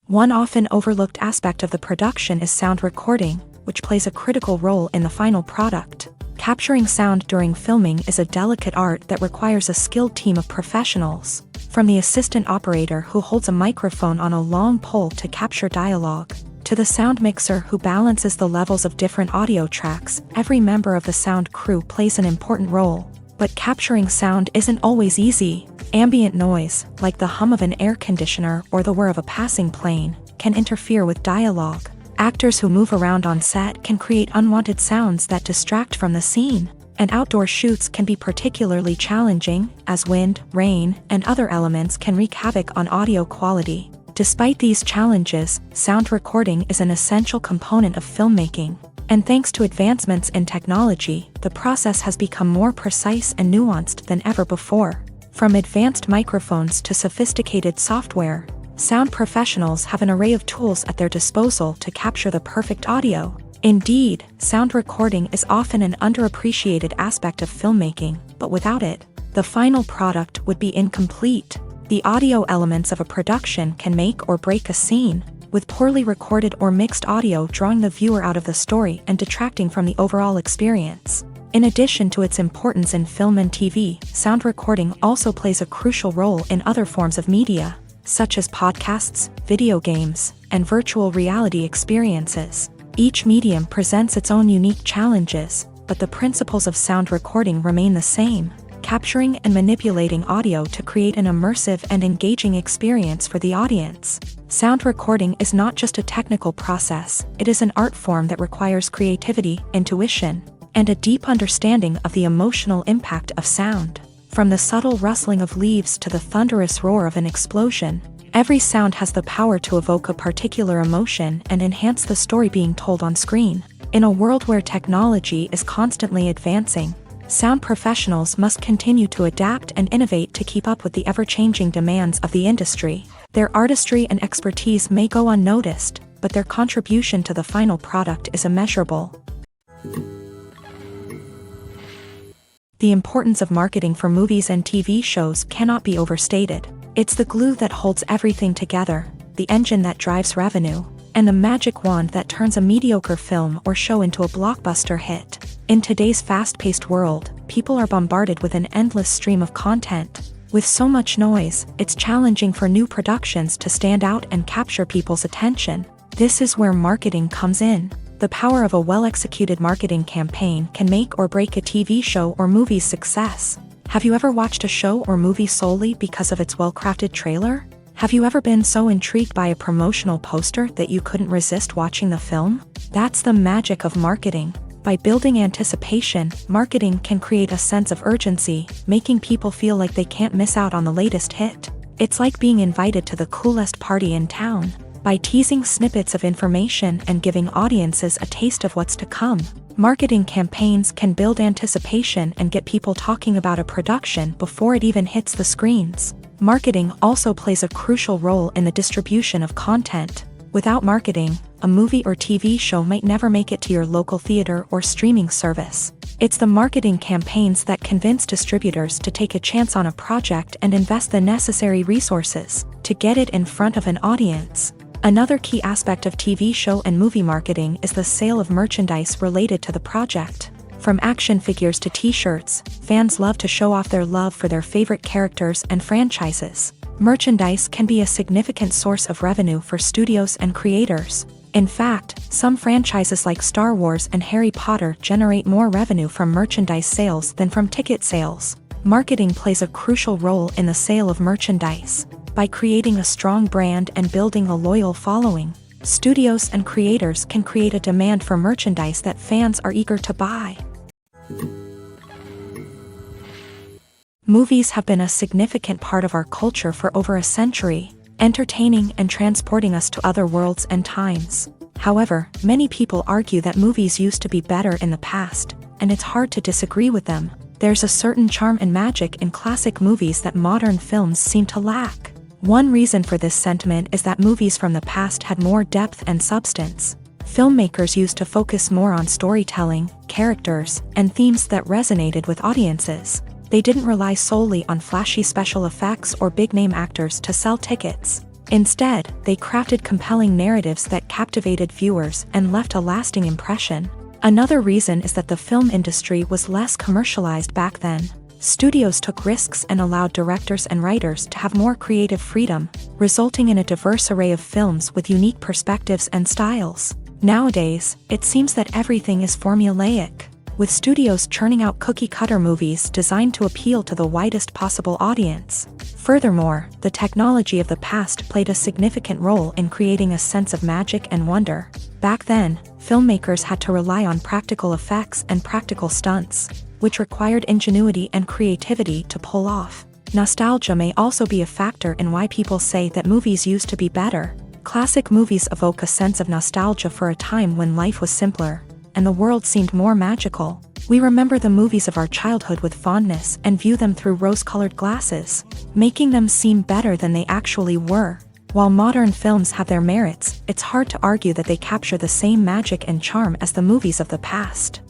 One often overlooked aspect of the production is sound recording, which plays a critical role in the final product. Capturing sound during filming is a delicate art that requires a skilled team of professionals. From the assistant operator who holds a microphone on a long pole to capture dialogue, to the sound mixer who balances the levels of different audio tracks, every member of the sound crew plays an important role. But capturing sound isn't always easy. Ambient noise, like the hum of an air conditioner or the whir of a passing plane, can interfere with dialogue. Actors who move around on set can create unwanted sounds that distract from the scene, and outdoor shoots can be particularly challenging, as wind, rain, and other elements can wreak havoc on audio quality. Despite these challenges, sound recording is an essential component of filmmaking, and thanks to advancements in technology, the process has become more precise and nuanced than ever before. From advanced microphones to sophisticated software, sound professionals have an array of tools at their disposal to capture the perfect audio. Indeed, sound recording is often an underappreciated aspect of filmmaking, but without it, the final product would be incomplete. The audio elements of a production can make or break a scene, with poorly recorded or mixed audio drawing the viewer out of the story and detracting from the overall experience. In addition to its importance in film and TV, sound recording also plays a crucial role in other forms of media, such as podcasts, video games, and virtual reality experiences. Each medium presents its own unique challenges, but the principles of sound recording remain the same, capturing and manipulating audio to create an immersive and engaging experience for the audience. Sound recording is not just a technical process, it is an art form that requires creativity, intuition, and a deep understanding of the emotional impact of sound. From the subtle rustling of leaves to the thunderous roar of an explosion, every sound has the power to evoke a particular emotion and enhance the story being told on screen. In a world where technology is constantly advancing, sound professionals must continue to adapt and innovate to keep up with the ever-changing demands of the industry. Their artistry and expertise may go unnoticed, but their contribution to the final product is immeasurable. The importance of marketing for movies and TV shows cannot be overstated. It's the glue that holds everything together, the engine that drives revenue, and the magic wand that turns a mediocre film or show into a blockbuster hit. In today's fast-paced world, people are bombarded with an endless stream of content. With so much noise, it's challenging for new productions to stand out and capture people's attention. This is where marketing comes in. The power of a well-executed marketing campaign can make or break a TV show or movie's success. Have you ever watched a show or movie solely because of its well-crafted trailer? Have you ever been so intrigued by a promotional poster that you couldn't resist watching the film? That's the magic of marketing. By building anticipation, marketing can create a sense of urgency, making people feel like they can't miss out on the latest hit. It's like being invited to the coolest party in town. By teasing snippets of information and giving audiences a taste of what's to come, marketing campaigns can build anticipation and get people talking about a production before it even hits the screens. Marketing also plays a crucial role in the distribution of content. Without marketing, a movie or TV show might never make it to your local theater or streaming service. It's the marketing campaigns that convince distributors to take a chance on a project and invest the necessary resources to get it in front of an audience. Another key aspect of TV show and movie marketing is the sale of merchandise related to the project. From action figures to t-shirts, fans love to show off their love for their favorite characters and franchises. Merchandise can be a significant source of revenue for studios and creators. In fact, some franchises like Star Wars and Harry Potter generate more revenue from merchandise sales than from ticket sales. Marketing plays a crucial role in the sale of merchandise. By creating a strong brand and building a loyal following, studios and creators can create a demand for merchandise that fans are eager to buy. Movies have been a significant part of our culture for over a century, entertaining and transporting us to other worlds and times. However, many people argue that movies used to be better in the past, and it's hard to disagree with them. There's a certain charm and magic in classic movies that modern films seem to lack. One reason for this sentiment is that movies from the past had more depth and substance. Filmmakers used to focus more on storytelling, characters, and themes that resonated with audiences. They didn't rely solely on flashy special effects or big-name actors to sell tickets. Instead, they crafted compelling narratives that captivated viewers and left a lasting impression. Another reason is that the film industry was less commercialized back then. Studios took risks and allowed directors and writers to have more creative freedom, resulting in a diverse array of films with unique perspectives and styles. Nowadays, it seems that everything is formulaic, with studios churning out cookie-cutter movies designed to appeal to the widest possible audience. Furthermore, the technology of the past played a significant role in creating a sense of magic and wonder. Back then, filmmakers had to rely on practical effects and practical stunts, which required ingenuity and creativity to pull off. Nostalgia may also be a factor in why people say that movies used to be better. Classic movies evoke a sense of nostalgia for a time when life was simpler, and the world seemed more magical. We remember the movies of our childhood with fondness and view them through rose-colored glasses, making them seem better than they actually were. While modern films have their merits, it's hard to argue that they capture the same magic and charm as the movies of the past.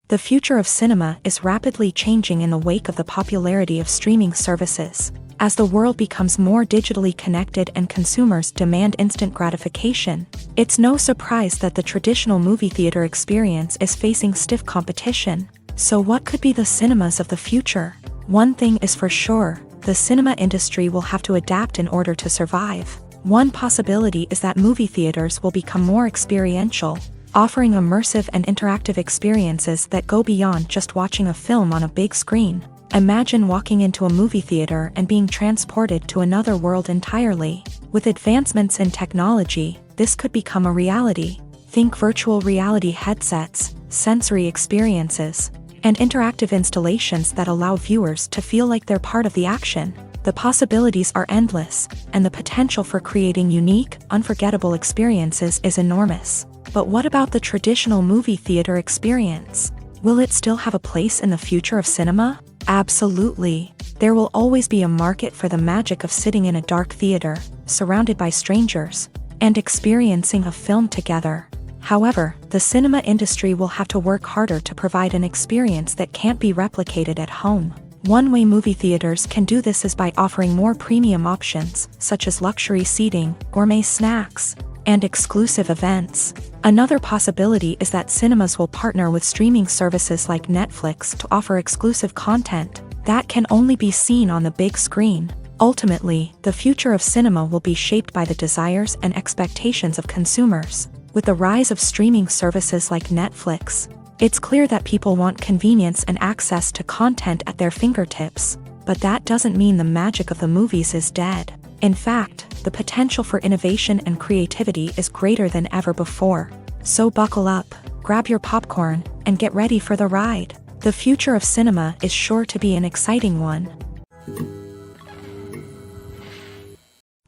The future of cinema is rapidly changing in the wake of the popularity of streaming services. As the world becomes more digitally connected and consumers demand instant gratification, it's no surprise that the traditional movie theater experience is facing stiff competition. So what could be the cinemas of the future? One thing is for sure, the cinema industry will have to adapt in order to survive. One possibility is that movie theaters will become more experiential, offering immersive and interactive experiences that go beyond just watching a film on a big screen. Imagine walking into a movie theater and being transported to another world entirely. With advancements in technology, this could become a reality. Think virtual reality headsets, sensory experiences, and interactive installations that allow viewers to feel like they're part of the action. The possibilities are endless, and the potential for creating unique, unforgettable experiences is enormous. But what about the traditional movie theater experience? Will it still have a place in the future of cinema? Absolutely. There will always be a market for the magic of sitting in a dark theater, surrounded by strangers, and experiencing a film together. However, the cinema industry will have to work harder to provide an experience that can't be replicated at home. One way movie theaters can do this is by offering more premium options, such as luxury seating, gourmet snacks, and exclusive events. Another possibility is that cinemas will partner with streaming services like Netflix to offer exclusive content that can only be seen on the big screen. Ultimately, the future of cinema will be shaped by the desires and expectations of consumers. With the rise of streaming services like Netflix, it's clear that people want convenience and access to content at their fingertips. But that doesn't mean the magic of the movies is dead. In fact, the potential for innovation and creativity is greater than ever before. So buckle up, grab your popcorn, and get ready for the ride. The future of cinema is sure to be an exciting one.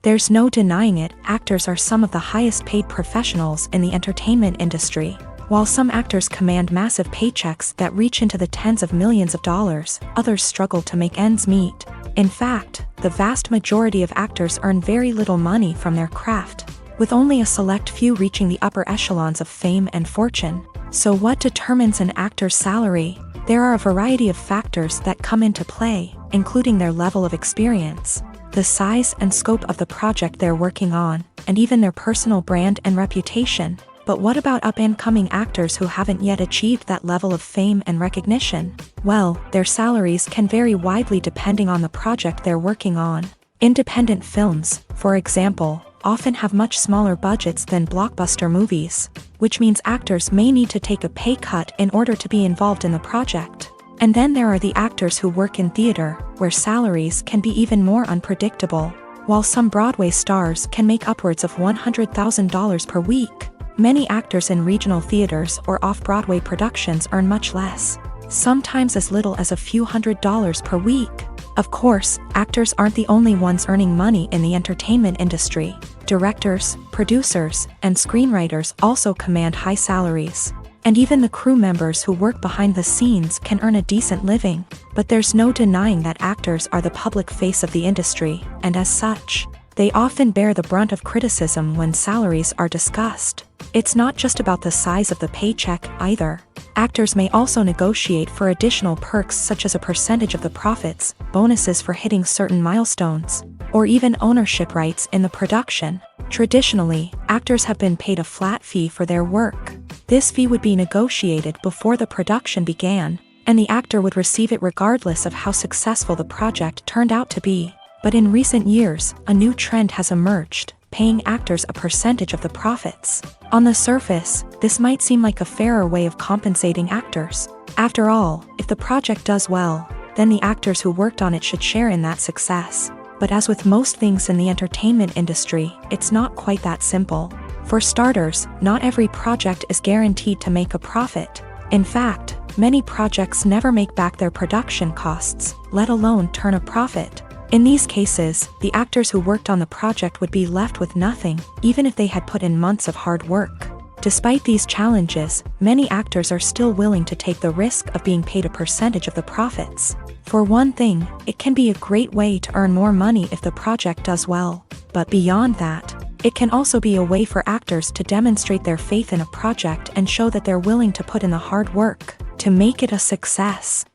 There's no denying it, actors are some of the highest paid professionals in the entertainment industry. While some actors command massive paychecks that reach into the tens of millions of dollars, others struggle to make ends meet. In fact, the vast majority of actors earn very little money from their craft, with only a select few reaching the upper echelons of fame and fortune. So what determines an actor's salary? There are a variety of factors that come into play, including their level of experience, the size and scope of the project they're working on, and even their personal brand and reputation. But what about up-and-coming actors who haven't yet achieved that level of fame and recognition? Well, their salaries can vary widely depending on the project they're working on. Independent films, for example, often have much smaller budgets than blockbuster movies, which means actors may need to take a pay cut in order to be involved in the project. And then there are the actors who work in theater, where salaries can be even more unpredictable. While some Broadway stars can make upwards of $100,000 per week, many actors in regional theaters or off-Broadway productions earn much less, sometimes as little as a few $100s per week. Of course, actors aren't the only ones earning money in the entertainment industry. Directors, producers, and screenwriters also command high salaries. And even the crew members who work behind the scenes can earn a decent living. But there's no denying that actors are the public face of the industry, and as such, they often bear the brunt of criticism when salaries are discussed. It's not just about the size of the paycheck, either. Actors may also negotiate for additional perks such as a percentage of the profits, bonuses for hitting certain milestones, or even ownership rights in the production. Traditionally, actors have been paid a flat fee for their work. This fee would be negotiated before the production began, and the actor would receive it regardless of how successful the project turned out to be. But in recent years, a new trend has emerged, paying actors a percentage of the profits. On the surface, this might seem like a fairer way of compensating actors. After all, if the project does well, then the actors who worked on it should share in that success. But as with most things in the entertainment industry, it's not quite that simple. For starters, not every project is guaranteed to make a profit. In fact, many projects never make back their production costs, let alone turn a profit. In these cases, the actors who worked on the project would be left with nothing, even if they had put in months of hard work. Despite these challenges, many actors are still willing to take the risk of being paid a percentage of the profits. For one thing, it can be a great way to earn more money if the project does well. But beyond that, it can also be a way for actors to demonstrate their faith in a project and show that they're willing to put in the hard work to make it a success.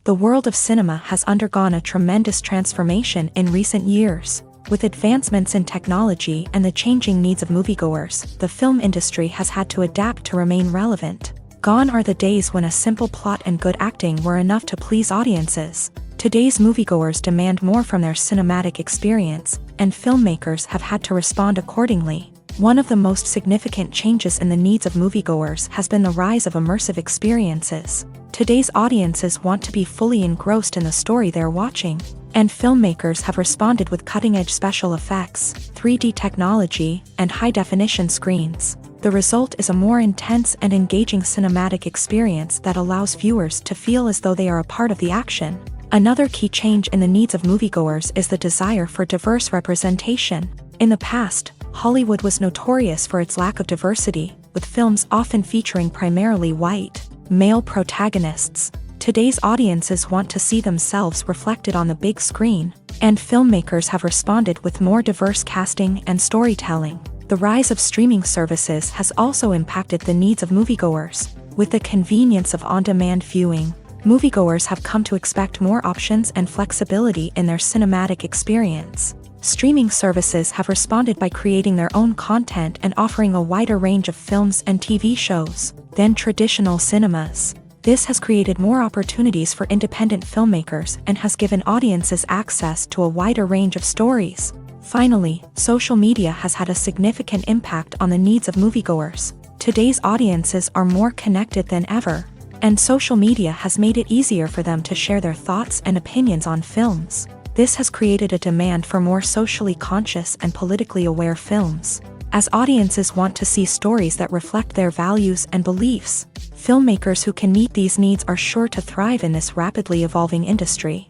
The world of cinema has undergone a tremendous transformation in recent years. With advancements in technology and the changing needs of moviegoers, the film industry has had to adapt to remain relevant. Gone are the days when a simple plot and good acting were enough to please audiences. Today's moviegoers demand more from their cinematic experience, and filmmakers have had to respond accordingly. One of the most significant changes in the needs of moviegoers has been the rise of immersive experiences. Today's audiences want to be fully engrossed in the story they're watching, and filmmakers have responded with cutting-edge special effects, 3D technology, and high-definition screens. The result is a more intense and engaging cinematic experience that allows viewers to feel as though they are a part of the action. Another key change in the needs of moviegoers is the desire for diverse representation. In the past, Hollywood was notorious for its lack of diversity, with films often featuring primarily white, male protagonists. Today's audiences want to see themselves reflected on the big screen, and filmmakers have responded with more diverse casting and storytelling. The rise of streaming services has also impacted the needs of moviegoers. With the convenience of on-demand viewing, moviegoers have come to expect more options and flexibility in their cinematic experience. Streaming services have responded by creating their own content and offering a wider range of films and TV shows than traditional cinemas. This has created more opportunities for independent filmmakers and has given audiences access to a wider range of stories. Finally, social media has had a significant impact on the needs of moviegoers. Today's audiences are more connected than ever, and social media has made it easier for them to share their thoughts and opinions on films. This has created a demand for more socially conscious and politically aware films. As audiences want to see stories that reflect their values and beliefs, filmmakers who can meet these needs are sure to thrive in this rapidly evolving industry.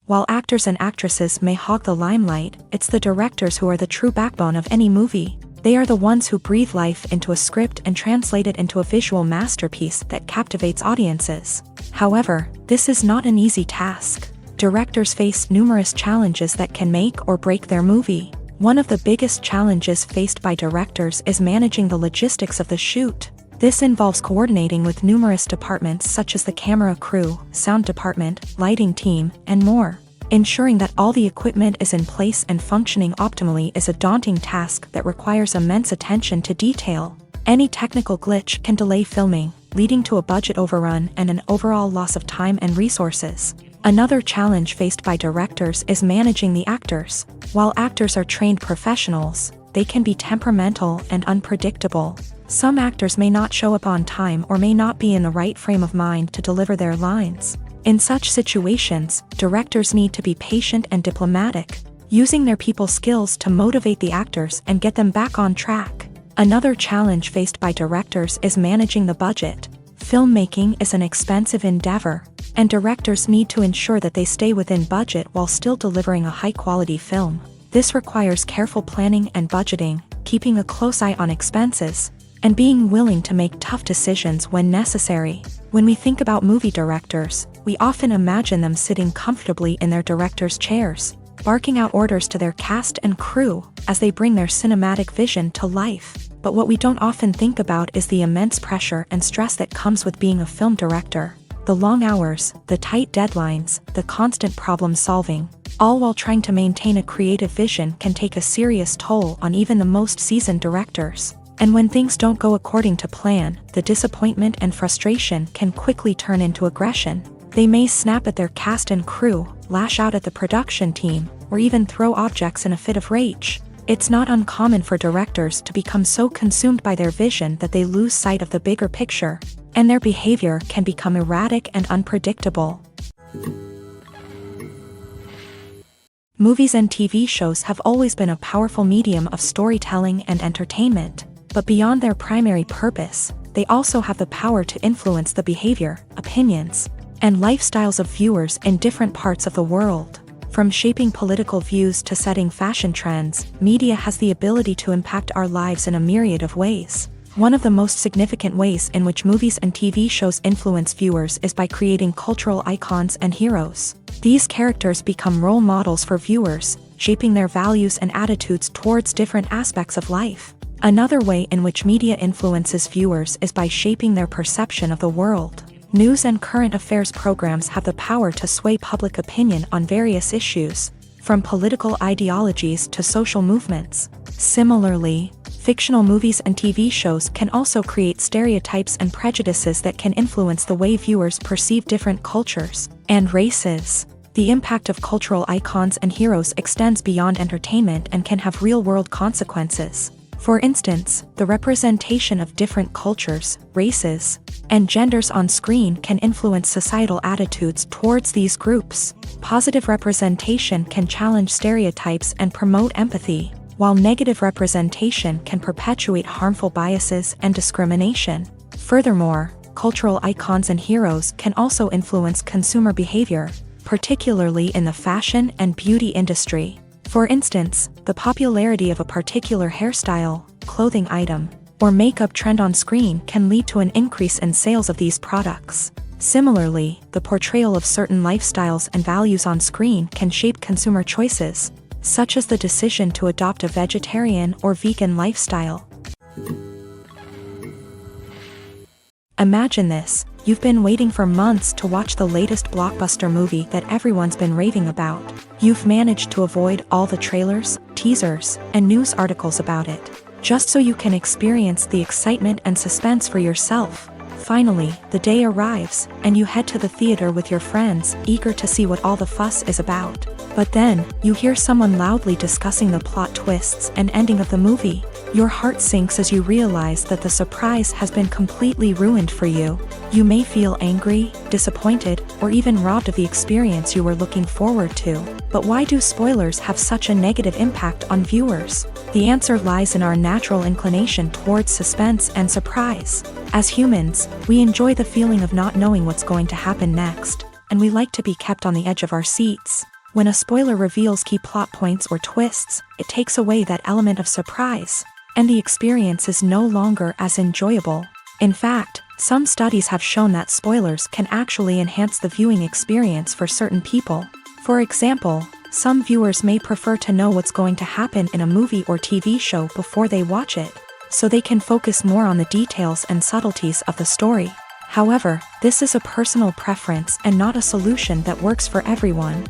While actors and actresses may hog the limelight, it's the directors who are the true backbone of any movie. They are the ones who breathe life into a script and translate it into a visual masterpiece that captivates audiences. However, this is not an easy task. Directors face numerous challenges that can make or break their movie. One of the biggest challenges faced by directors is managing the logistics of the shoot. This involves coordinating with numerous departments such as the camera crew, sound department, lighting team, and more. Ensuring that all the equipment is in place and functioning optimally is a daunting task that requires immense attention to detail. Any technical glitch can delay filming, leading to a budget overrun and an overall loss of time and resources. Another challenge faced by directors is managing the actors. While actors are trained professionals, they can be temperamental and unpredictable. Some actors may not show up on time or may not be in the right frame of mind to deliver their lines. In such situations, directors need to be patient and diplomatic, using their people skills to motivate the actors and get them back on track. Another challenge faced by directors is managing the budget. Filmmaking is an expensive endeavor, and directors need to ensure that they stay within budget while still delivering a high-quality film. This requires careful planning and budgeting, keeping a close eye on expenses, and being willing to make tough decisions when necessary. When we think about movie directors, we often imagine them sitting comfortably in their director's chairs, barking out orders to their cast and crew as they bring their cinematic vision to life. But what we don't often think about is the immense pressure and stress that comes with being a film director. The long hours, the tight deadlines, the constant problem solving, all while trying to maintain a creative vision can take a serious toll on even the most seasoned directors. And when things don't go according to plan, the disappointment and frustration can quickly turn into aggression. They may snap at their cast and crew, lash out at the production team, or even throw objects in a fit of rage. It's not uncommon for directors to become so consumed by their vision that they lose sight of the bigger picture, and their behavior can become erratic and unpredictable. Movies and TV shows have always been a powerful medium of storytelling and entertainment, but beyond their primary purpose, they also have the power to influence the behavior, opinions, and lifestyles of viewers in different parts of the world. From shaping political views to setting fashion trends, media has the ability to impact our lives in a myriad of ways. One of the most significant ways in which movies and TV shows influence viewers is by creating cultural icons and heroes. These characters become role models for viewers, shaping their values and attitudes towards different aspects of life. Another way in which media influences viewers is by shaping their perception of the world. News and current affairs programs have the power to sway public opinion on various issues, from political ideologies to social movements. Similarly, fictional movies and TV shows can also create stereotypes and prejudices that can influence the way viewers perceive different cultures and races. The impact of cultural icons and heroes extends beyond entertainment and can have real-world consequences. For instance, the representation of different cultures, races, and genders on screen can influence societal attitudes towards these groups. Positive representation can challenge stereotypes and promote empathy, while negative representation can perpetuate harmful biases and discrimination. Furthermore, cultural icons and heroes can also influence consumer behavior, particularly in the fashion and beauty industry. For instance, the popularity of a particular hairstyle, clothing item, or makeup trend on screen can lead to an increase in sales of these products. Similarly, the portrayal of certain lifestyles and values on screen can shape consumer choices, such as the decision to adopt a vegetarian or vegan lifestyle. Imagine this: you've been waiting for months to watch the latest blockbuster movie that everyone's been raving about. You've managed to avoid all the trailers, teasers, and news articles about it, just so you can experience the excitement and suspense for yourself. Finally, the day arrives, and you head to the theater with your friends, eager to see what all the fuss is about. But then, you hear someone loudly discussing the plot twists and ending of the movie. Your heart sinks as you realize that the surprise has been completely ruined for you. You may feel angry, disappointed, or even robbed of the experience you were looking forward to. But why do spoilers have such a negative impact on viewers? The answer lies in our natural inclination towards suspense and surprise. As humans, we enjoy the feeling of not knowing what's going to happen next, and we like to be kept on the edge of our seats. When a spoiler reveals key plot points or twists, it takes away that element of surprise, and the experience is no longer as enjoyable. In fact, some studies have shown that spoilers can actually enhance the viewing experience for certain people. For example, some viewers may prefer to know what's going to happen in a movie or TV show before they watch it, so they can focus more on the details and subtleties of the story. However, this is a personal preference and not a solution that works for everyone.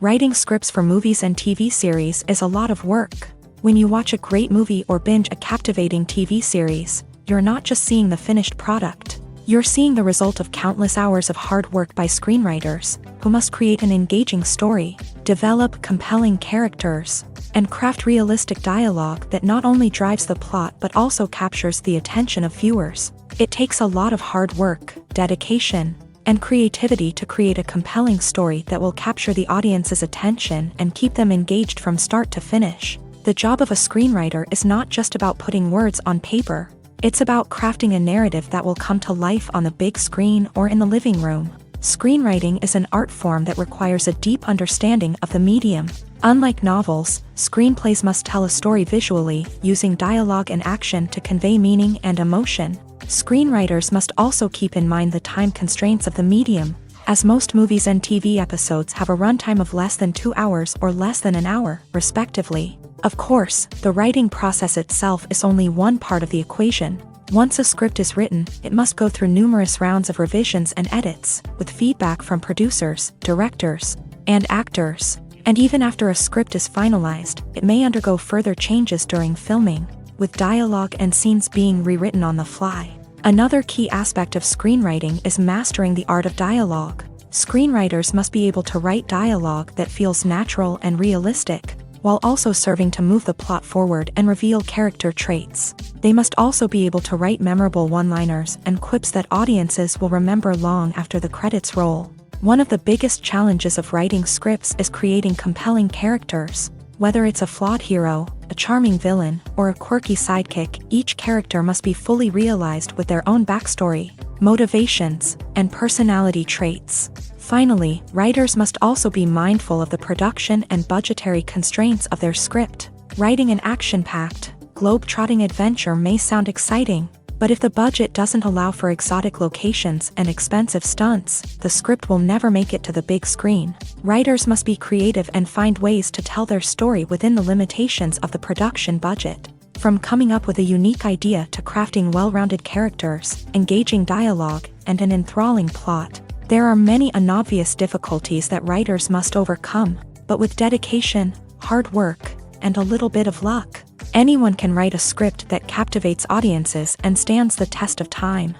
Writing scripts for movies and TV series is a lot of work. When you watch a great movie or binge a captivating TV series, you're not just seeing the finished product. You're seeing the result of countless hours of hard work by screenwriters, who must create an engaging story, develop compelling characters, and craft realistic dialogue that not only drives the plot but also captures the attention of viewers. It takes a lot of hard work, dedication, and creativity to create a compelling story that will capture the audience's attention and keep them engaged from start to finish. The job of a screenwriter is not just about putting words on paper. It's about crafting a narrative that will come to life on the big screen or in the living room. Screenwriting is an art form that requires a deep understanding of the medium. Unlike novels, screenplays must tell a story visually, using dialogue and action to convey meaning and emotion. Screenwriters must also keep in mind the time constraints of the medium, as most movies and TV episodes have a runtime of less than 2 hours or less than an hour, respectively. Of course, the writing process itself is only one part of the equation. Once a script is written, it must go through numerous rounds of revisions and edits, with feedback from producers, directors, and actors. And even after a script is finalized, it may undergo further changes during filming, with dialogue and scenes being rewritten on the fly. Another key aspect of screenwriting is mastering the art of dialogue. Screenwriters must be able to write dialogue that feels natural and realistic, while also serving to move the plot forward and reveal character traits. They must also be able to write memorable one-liners and quips that audiences will remember long after the credits roll. One of the biggest challenges of writing scripts is creating compelling characters. Whether it's a flawed hero, a charming villain, or a quirky sidekick, each character must be fully realized with their own backstory, motivations, and personality traits. Finally, writers must also be mindful of the production and budgetary constraints of their script. Writing an action-packed, globe-trotting adventure may sound exciting, But if the budget doesn't allow for exotic locations and expensive stunts, the script will never make it to the big screen. Writers must be creative and find ways to tell their story within the limitations of the production budget. From coming up with a unique idea to crafting well-rounded characters, engaging dialogue, and an enthralling plot, there are many unobvious difficulties that writers must overcome, but with dedication, hard work, and a little bit of luck, anyone can write a script that captivates audiences and stands the test of time.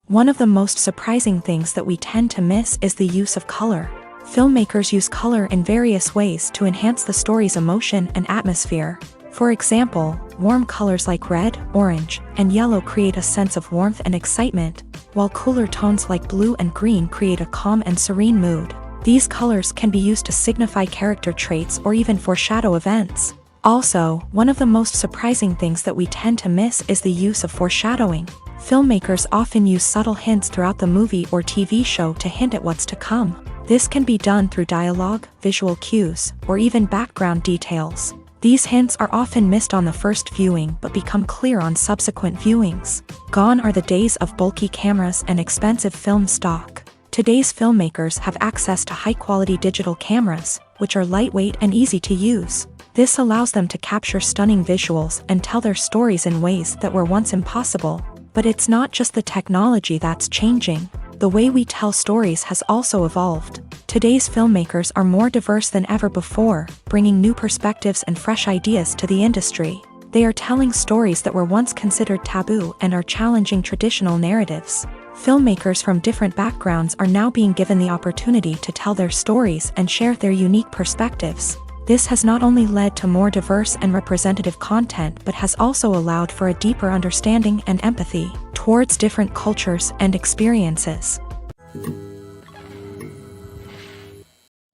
One of the most surprising things that we tend to miss is the use of color. Filmmakers use color in various ways to enhance the story's emotion and atmosphere. For example, warm colors like red, orange, and yellow create a sense of warmth and excitement, while cooler tones like blue and green create a calm and serene mood. These colors can be used to signify character traits or even foreshadow events. Also, one of the most surprising things that we tend to miss is the use of foreshadowing. Filmmakers often use subtle hints throughout the movie or TV show to hint at what's to come. This can be done through dialogue, visual cues, or even background details. These hints are often missed on the first viewing but become clear on subsequent viewings. Gone are the days of bulky cameras and expensive film stock. Today's filmmakers have access to high-quality digital cameras, which are lightweight and easy to use. This allows them to capture stunning visuals and tell their stories in ways that were once impossible. But it's not just the technology that's changing. The way we tell stories has also evolved. Today's filmmakers are more diverse than ever before, bringing new perspectives and fresh ideas to the industry. They are telling stories that were once considered taboo and are challenging traditional narratives. Filmmakers from different backgrounds are now being given the opportunity to tell their stories and share their unique perspectives. This has not only led to more diverse and representative content but has also allowed for a deeper understanding and empathy towards different cultures and experiences.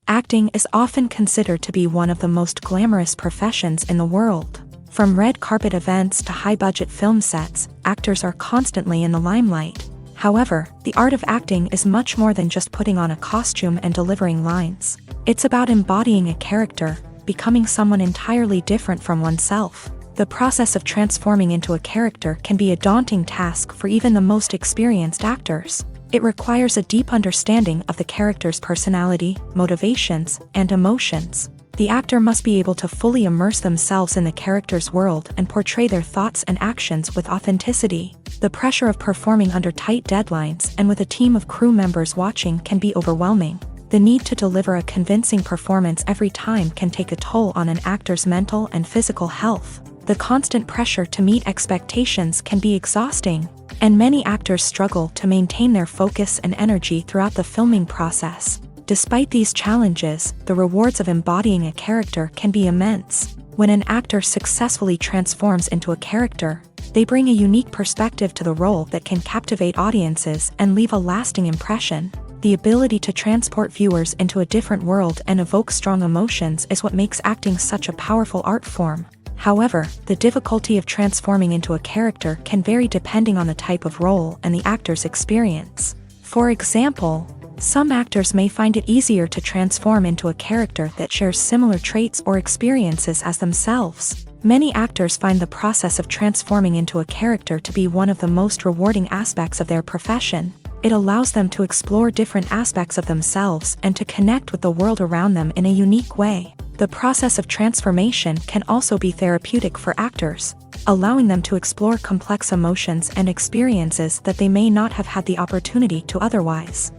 Acting is often considered to be one of the most glamorous professions in the world. From red carpet events to high-budget film sets, actors are constantly in the limelight. However, the art of acting is much more than just putting on a costume and delivering lines. It's about embodying a character, becoming someone entirely different from oneself. The process of transforming into a character can be a daunting task for even the most experienced actors. It requires a deep understanding of the character's personality, motivations, and emotions. The actor must be able to fully immerse themselves in the character's world and portray their thoughts and actions with authenticity. The pressure of performing under tight deadlines and with a team of crew members watching can be overwhelming. The need to deliver a convincing performance every time can take a toll on an actor's mental and physical health. The constant pressure to meet expectations can be exhausting, and many actors struggle to maintain their focus and energy throughout the filming process. Despite these challenges, the rewards of embodying a character can be immense. When an actor successfully transforms into a character, they bring a unique perspective to the role that can captivate audiences and leave a lasting impression. The ability to transport viewers into a different world and evoke strong emotions is what makes acting such a powerful art form. However, the difficulty of transforming into a character can vary depending on the type of role and the actor's experience. For example, some actors may find it easier to transform into a character that shares similar traits or experiences as themselves. Many actors find the process of transforming into a character to be one of the most rewarding aspects of their profession. It allows them to explore different aspects of themselves and to connect with the world around them in a unique way. The process of transformation can also be therapeutic for actors, allowing them to explore complex emotions and experiences that they may not have had the opportunity to otherwise.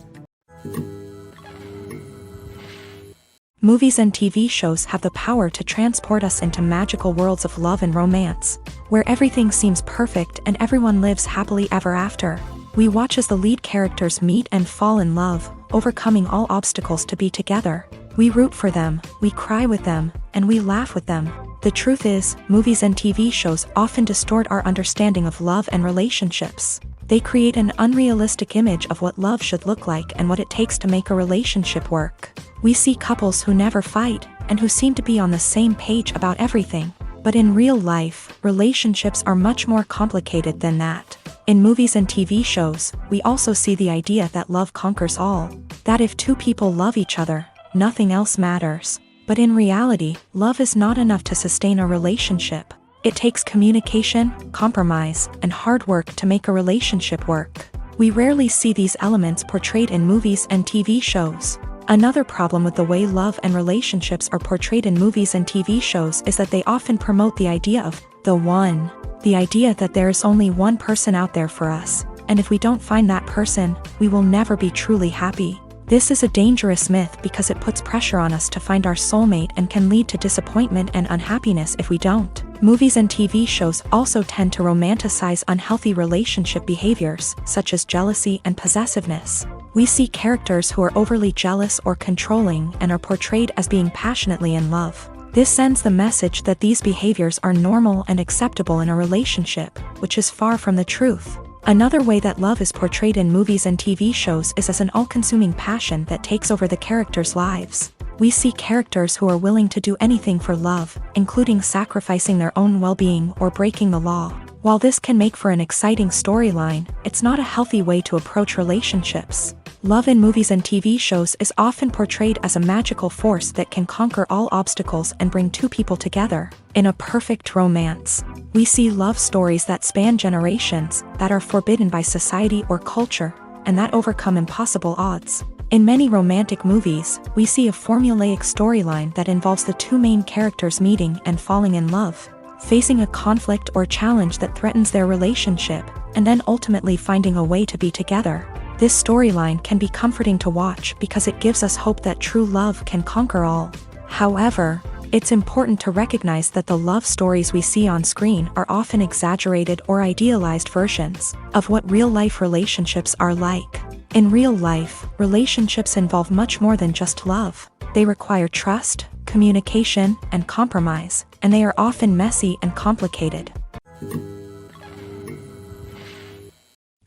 Movies and TV shows have the power to transport us into magical worlds of love and romance, where everything seems perfect and everyone lives happily ever after. We watch as the lead characters meet and fall in love, overcoming all obstacles to be together. We root for them, we cry with them, and we laugh with them. The truth is, movies and TV shows often distort our understanding of love and relationships. They create an unrealistic image of what love should look like and what it takes to make a relationship work. We see couples who never fight, and who seem to be on the same page about everything. But in real life, relationships are much more complicated than that. In movies and TV shows, we also see the idea that love conquers all. That if two people love each other, nothing else matters. But in reality, love is not enough to sustain a relationship. It takes communication, compromise, and hard work to make a relationship work. We rarely see these elements portrayed in movies and TV shows. Another problem with the way love and relationships are portrayed in movies and TV shows is that they often promote the idea of the one. The idea that there is only one person out there for us, and if we don't find that person, we will never be truly happy. This is a dangerous myth because it puts pressure on us to find our soulmate and can lead to disappointment and unhappiness if we don't. Movies and TV shows also tend to romanticize unhealthy relationship behaviors, such as jealousy and possessiveness. We see characters who are overly jealous or controlling and are portrayed as being passionately in love. This sends the message that these behaviors are normal and acceptable in a relationship, which is far from the truth. Another way that love is portrayed in movies and TV shows is as an all-consuming passion that takes over the characters' lives. We see characters who are willing to do anything for love, including sacrificing their own well-being or breaking the law. While this can make for an exciting storyline, it's not a healthy way to approach relationships. Love in movies and TV shows is often portrayed as a magical force that can conquer all obstacles and bring two people together in a perfect romance. We see love stories that span generations, that are forbidden by society or culture, and that overcome impossible odds. In many romantic movies, we see a formulaic storyline that involves the two main characters meeting and falling in love, facing a conflict or challenge that threatens their relationship, and then ultimately finding a way to be together. This storyline can be comforting to watch because it gives us hope that true love can conquer all. However, it's important to recognize that the love stories we see on screen are often exaggerated or idealized versions of what real-life relationships are like. In real life, relationships involve much more than just love. They require trust, communication, and compromise, and they are often messy and complicated.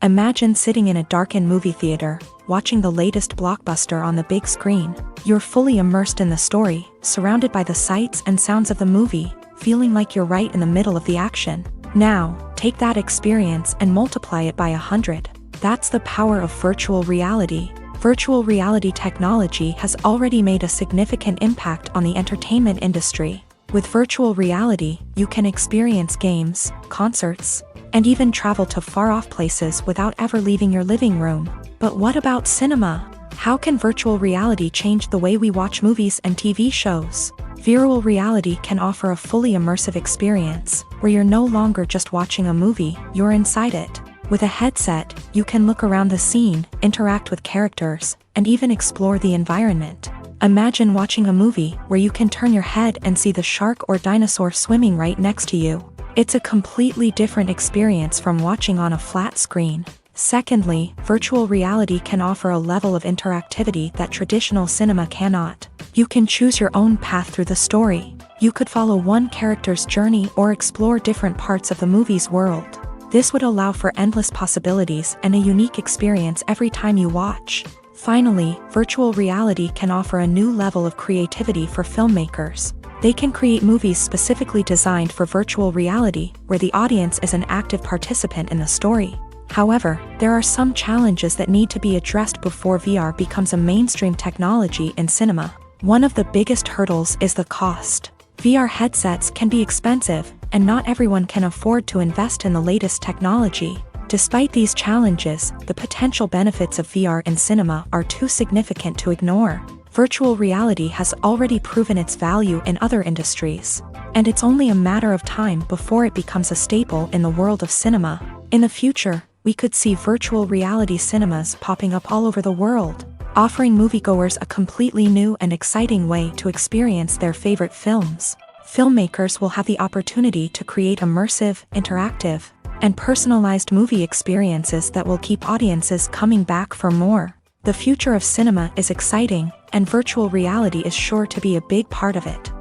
Imagine sitting in a darkened movie theater, watching the latest blockbuster on the big screen. You're fully immersed in the story, surrounded by the sights and sounds of the movie, feeling like you're right in the middle of the action. Now, take that experience and multiply it by 100. That's the power of virtual reality. Virtual reality technology has already made a significant impact on the entertainment industry. With virtual reality, you can experience games, concerts, and even travel to far-off places without ever leaving your living room. But what about cinema? How can virtual reality change the way we watch movies and TV shows? Virtual reality can offer a fully immersive experience, where you're no longer just watching a movie, you're inside it. With a headset, you can look around the scene, interact with characters, and even explore the environment. Imagine watching a movie where you can turn your head and see the shark or dinosaur swimming right next to you. It's a completely different experience from watching on a flat screen. Secondly, virtual reality can offer a level of interactivity that traditional cinema cannot. You can choose your own path through the story. You could follow one character's journey or explore different parts of the movie's world. This would allow for endless possibilities and a unique experience every time you watch. Finally, virtual reality can offer a new level of creativity for filmmakers. They can create movies specifically designed for virtual reality, where the audience is an active participant in the story. However, there are some challenges that need to be addressed before VR becomes a mainstream technology in cinema. One of the biggest hurdles is the cost. VR headsets can be expensive, and not everyone can afford to invest in the latest technology. Despite these challenges, the potential benefits of VR in cinema are too significant to ignore. Virtual reality has already proven its value in other industries, and it's only a matter of time before it becomes a staple in the world of cinema. In the future, we could see virtual reality cinemas popping up all over the world, offering moviegoers a completely new and exciting way to experience their favorite films. Filmmakers will have the opportunity to create immersive, interactive, and personalized movie experiences that will keep audiences coming back for more. The future of cinema is exciting, and virtual reality is sure to be a big part of it.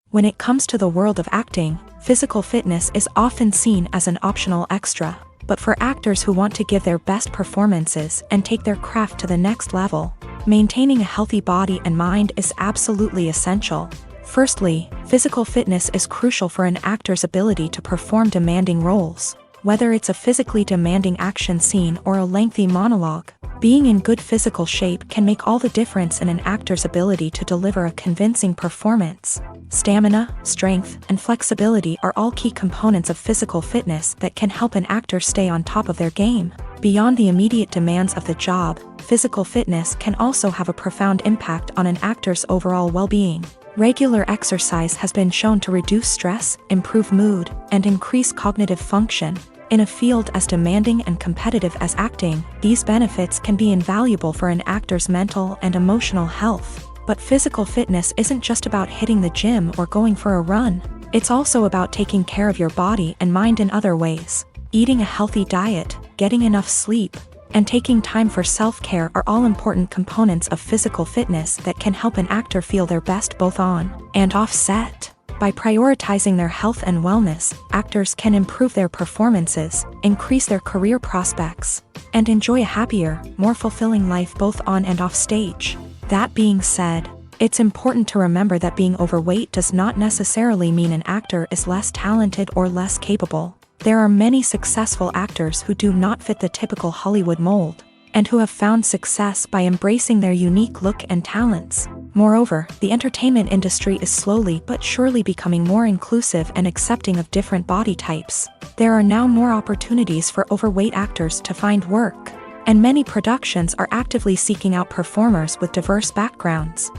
When it comes to the world of acting, physical fitness is often seen as an optional extra. But for actors who want to give their best performances and take their craft to the next level, maintaining a healthy body and mind is absolutely essential. Firstly, physical fitness is crucial for an actor's ability to perform demanding roles. Whether it's a physically demanding action scene or a lengthy monologue, Being in good physical shape can make all the difference in an actor's ability to deliver a convincing performance. Stamina, strength, and flexibility are all key components of physical fitness that can help an actor stay on top of their game. Beyond the immediate demands of the job, physical fitness can also have a profound impact on an actor's overall well-being. Regular exercise has been shown to reduce stress, improve mood, and increase cognitive function. In a field as demanding and competitive as acting, these benefits can be invaluable for an actor's mental and emotional health. But physical fitness isn't just about hitting the gym or going for a run. It's also about taking care of your body and mind in other ways. Eating a healthy diet, getting enough sleep, and taking time for self-care are all important components of physical fitness that can help an actor feel their best both on and off set. By prioritizing their health and wellness, actors can improve their performances, increase their career prospects, and enjoy a happier, more fulfilling life both on and off stage. That being said, it's important to remember that being overweight does not necessarily mean an actor is less talented or less capable. There are many successful actors who do not fit the typical Hollywood mold, and who have found success by embracing their unique look and talents. Moreover, the entertainment industry is slowly but surely becoming more inclusive and accepting of different body types. There are now more opportunities for overweight actors to find work, and many productions are actively seeking out performers with diverse backgrounds.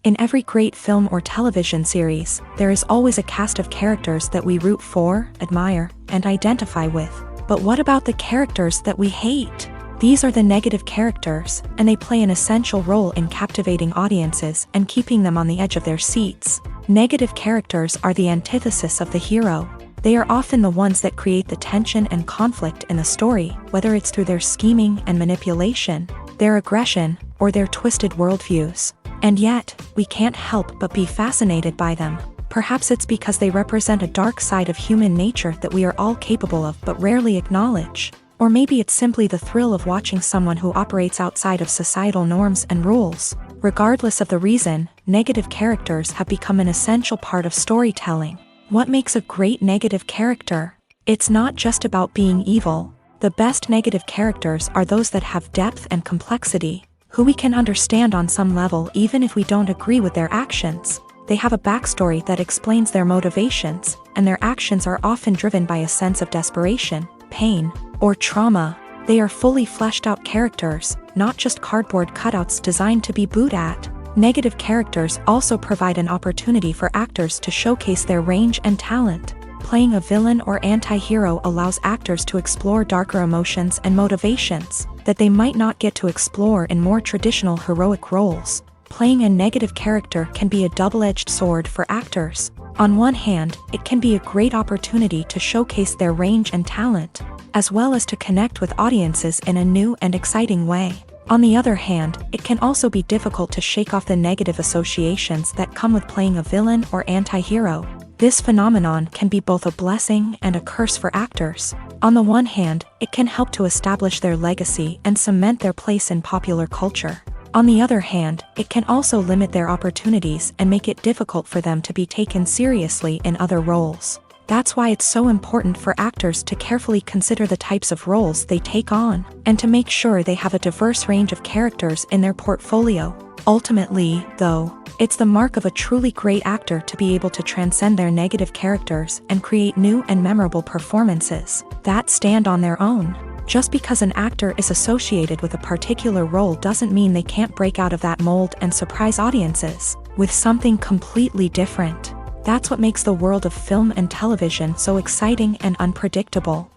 In every great film or television series, there is always a cast of characters that we root for, admire, and identify with. But what about the characters that we hate? These are the negative characters, and they play an essential role in captivating audiences and keeping them on the edge of their seats. Negative characters are the antithesis of the hero. They are often the ones that create the tension and conflict in the story, whether it's through their scheming and manipulation, their aggression, or their twisted worldviews. And yet, we can't help but be fascinated by them. Perhaps it's because they represent a dark side of human nature that we are all capable of but rarely acknowledge. Or maybe it's simply the thrill of watching someone who operates outside of societal norms and rules. Regardless of the reason, negative characters have become an essential part of storytelling. What makes a great negative character? It's not just about being evil. The best negative characters are those that have depth and complexity, who we can understand on some level even if we don't agree with their actions. They have a backstory that explains their motivations, and their actions are often driven by a sense of desperation, pain, or trauma. They are fully fleshed out characters, not just cardboard cutouts designed to be booed at. Negative characters also provide an opportunity for actors to showcase their range and talent. Playing a villain or anti-hero allows actors to explore darker emotions and motivations that they might not get to explore in more traditional heroic roles. Playing a negative character can be a double-edged sword for actors. On one hand, it can be a great opportunity to showcase their range and talent, as well as to connect with audiences in a new and exciting way. On the other hand, it can also be difficult to shake off the negative associations that come with playing a villain or anti-hero. This phenomenon can be both a blessing and a curse for actors. On the one hand, it can help to establish their legacy and cement their place in popular culture. On the other hand, it can also limit their opportunities and make it difficult for them to be taken seriously in other roles. That's why it's so important for actors to carefully consider the types of roles they take on, and to make sure they have a diverse range of characters in their portfolio. Ultimately, though, it's the mark of a truly great actor to be able to transcend their negative characters and create new and memorable performances that stand on their own. Just because an actor is associated with a particular role doesn't mean they can't break out of that mold and surprise audiences with something completely different. That's what makes the world of film and television so exciting and unpredictable.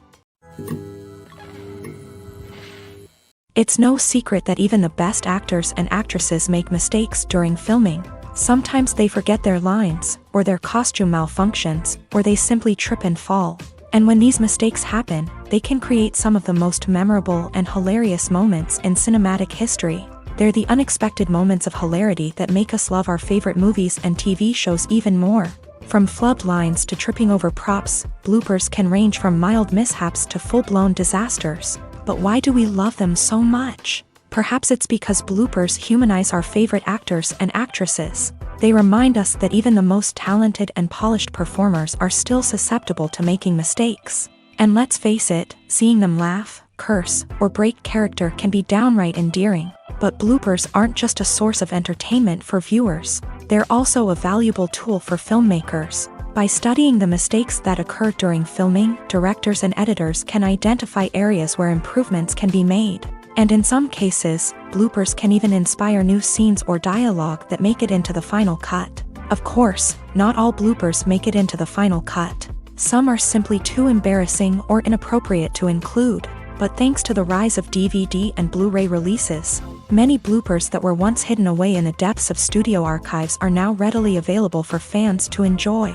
It's no secret that even the best actors and actresses make mistakes during filming. Sometimes they forget their lines, or their costume malfunctions, or they simply trip and fall. And when these mistakes happen, they can create some of the most memorable and hilarious moments in cinematic history. They're the unexpected moments of hilarity that make us love our favorite movies and TV shows even more. From flubbed lines to tripping over props, bloopers can range from mild mishaps to full-blown disasters. But why do we love them so much? Perhaps it's because bloopers humanize our favorite actors and actresses. They remind us that even the most talented and polished performers are still susceptible to making mistakes. And let's face it, seeing them laugh, curse, or break character can be downright endearing. But bloopers aren't just a source of entertainment for viewers, they're also a valuable tool for filmmakers. By studying the mistakes that occur during filming, directors and editors can identify areas where improvements can be made. And in some cases, bloopers can even inspire new scenes or dialogue that make it into the final cut. Of course, not all bloopers make it into the final cut. Some are simply too embarrassing or inappropriate to include. But thanks to the rise of DVD and Blu-ray releases, many bloopers that were once hidden away in the depths of studio archives are now readily available for fans to enjoy.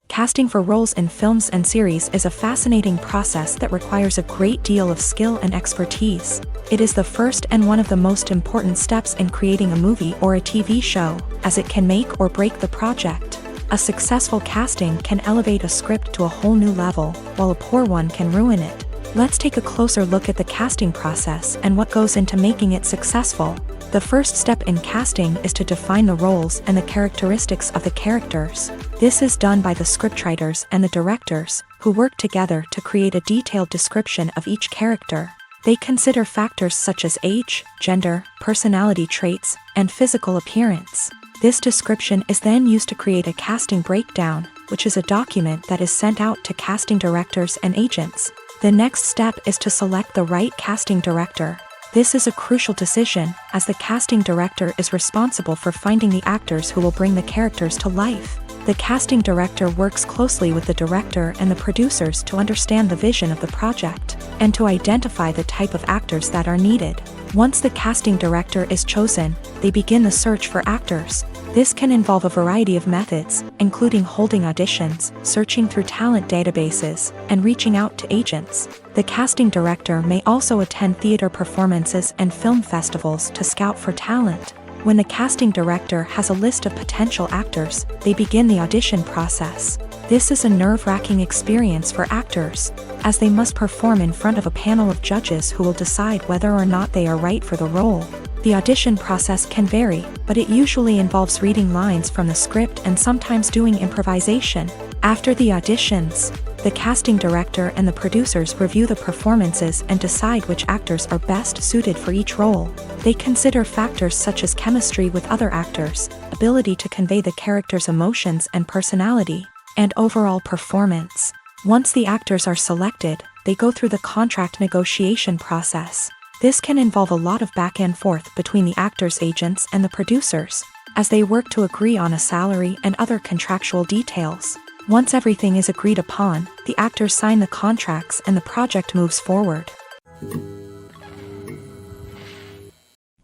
Casting for roles in films and series is a fascinating process that requires a great deal of skill and expertise. It is the first and one of the most important steps in creating a movie or a TV show, as it can make or break the project. A successful casting can elevate a script to a whole new level, while a poor one can ruin it. Let's take a closer look at the casting process and what goes into making it successful. The first step in casting is to define the roles and the characteristics of the characters. This is done by the scriptwriters and the directors, who work together to create a detailed description of each character. They consider factors such as age, gender, personality traits, and physical appearance. This description is then used to create a casting breakdown, which is a document that is sent out to casting directors and agents. The next step is to select the right casting director. This is a crucial decision, as the casting director is responsible for finding the actors who will bring the characters to life. The casting director works closely with the director and the producers to understand the vision of the project, and to identify the type of actors that are needed. Once the casting director is chosen, they begin the search for actors. This can involve a variety of methods, including holding auditions, searching through talent databases, and reaching out to agents. The casting director may also attend theater performances and film festivals to scout for talent. When the casting director has a list of potential actors, they begin the audition process. This is a nerve-wracking experience for actors, as they must perform in front of a panel of judges who will decide whether or not they are right for the role. The audition process can vary, but it usually involves reading lines from the script and sometimes doing improvisation. After the auditions, the casting director and the producers review the performances and decide which actors are best suited for each role. They consider factors such as chemistry with other actors, ability to convey the character's emotions and personality, and overall performance. Once the actors are selected, they go through the contract negotiation process. This can involve a lot of back and forth between the actors' agents and the producers, as they work to agree on a salary and other contractual details. Once everything is agreed upon, the actors sign the contracts and the project moves forward.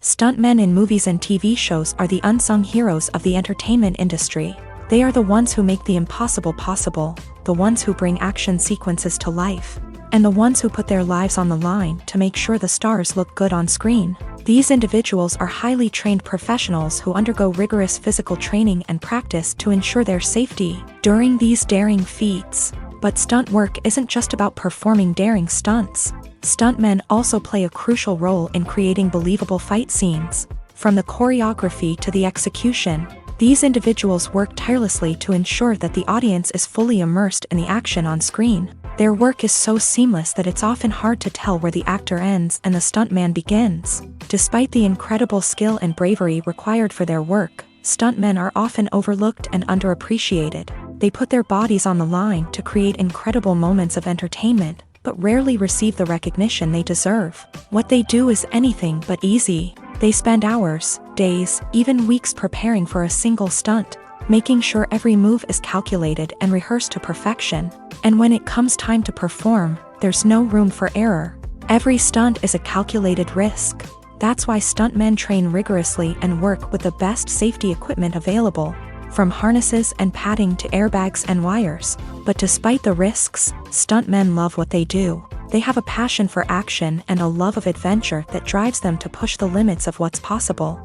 Stuntmen in movies and TV shows are the unsung heroes of the entertainment industry. They are the ones who make the impossible possible, the ones who bring action sequences to life, and the ones who put their lives on the line to make sure the stars look good on screen. These individuals are highly trained professionals who undergo rigorous physical training and practice to ensure their safety during these daring feats. But stunt work isn't just about performing daring stunts. Stuntmen also play a crucial role in creating believable fight scenes. From the choreography to the execution, these individuals work tirelessly to ensure that the audience is fully immersed in the action on screen. Their work is so seamless that it's often hard to tell where the actor ends and the stuntman begins. Despite the incredible skill and bravery required for their work, stuntmen are often overlooked and underappreciated. They put their bodies on the line to create incredible moments of entertainment, but rarely receive the recognition they deserve. What they do is anything but easy. They spend hours, days, even weeks preparing for a single stunt, making sure every move is calculated and rehearsed to perfection. And when it comes time to perform, there's no room for error. Every stunt is a calculated risk. That's why stuntmen train rigorously and work with the best safety equipment available, from harnesses and padding to airbags and wires. But despite the risks, stuntmen love what they do. They have a passion for action and a love of adventure that drives them to push the limits of what's possible.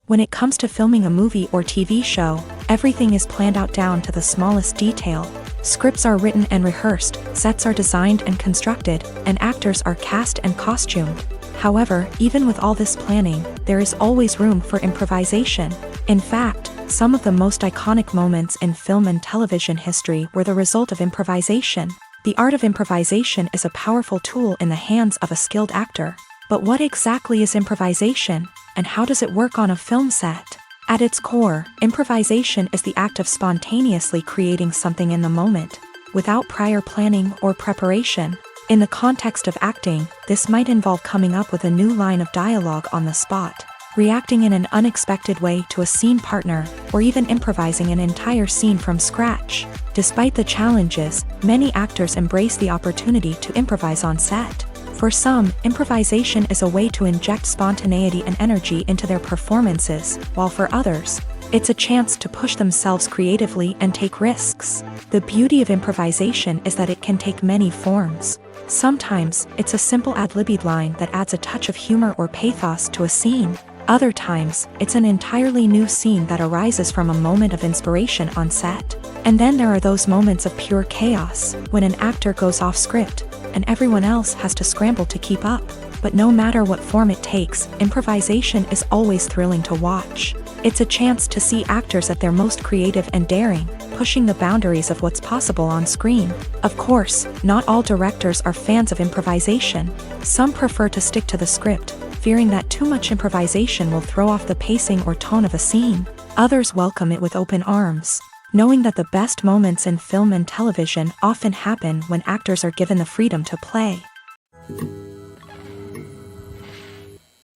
When it comes to filming a movie or TV show, everything is planned out down to the smallest detail. Scripts are written and rehearsed, sets are designed and constructed, and actors are cast and costumed. However, even with all this planning, there is always room for improvisation. In fact, Some of the most iconic moments in film and television history were the result of improvisation. The art of improvisation is a powerful tool in the hands of a skilled actor. But what exactly is improvisation, and how does it work on a film set? At its core, improvisation is the act of spontaneously creating something in the moment, without prior planning or preparation. In the context of acting, this might involve coming up with a new line of dialogue on the spot, reacting in an unexpected way to a scene partner, or even improvising an entire scene from scratch. Despite the challenges, many actors embrace the opportunity to improvise on set. For some, improvisation is a way to inject spontaneity and energy into their performances, while for others, it's a chance to push themselves creatively and take risks. The beauty of improvisation is that it can take many forms. Sometimes, it's a simple ad-libbed line that adds a touch of humor or pathos to a scene. Other times, it's an entirely new scene that arises from a moment of inspiration on set. And then there are those moments of pure chaos, when an actor goes off script, and everyone else has to scramble to keep up. But no matter what form it takes, improvisation is always thrilling to watch. It's a chance to see actors at their most creative and daring, pushing the boundaries of what's possible on screen. Of course, not all directors are fans of improvisation. Some prefer to stick to the script, fearing that too much improvisation will throw off the pacing or tone of a scene. Others welcome it with open arms, knowing that the best moments in film and television often happen when actors are given the freedom to play.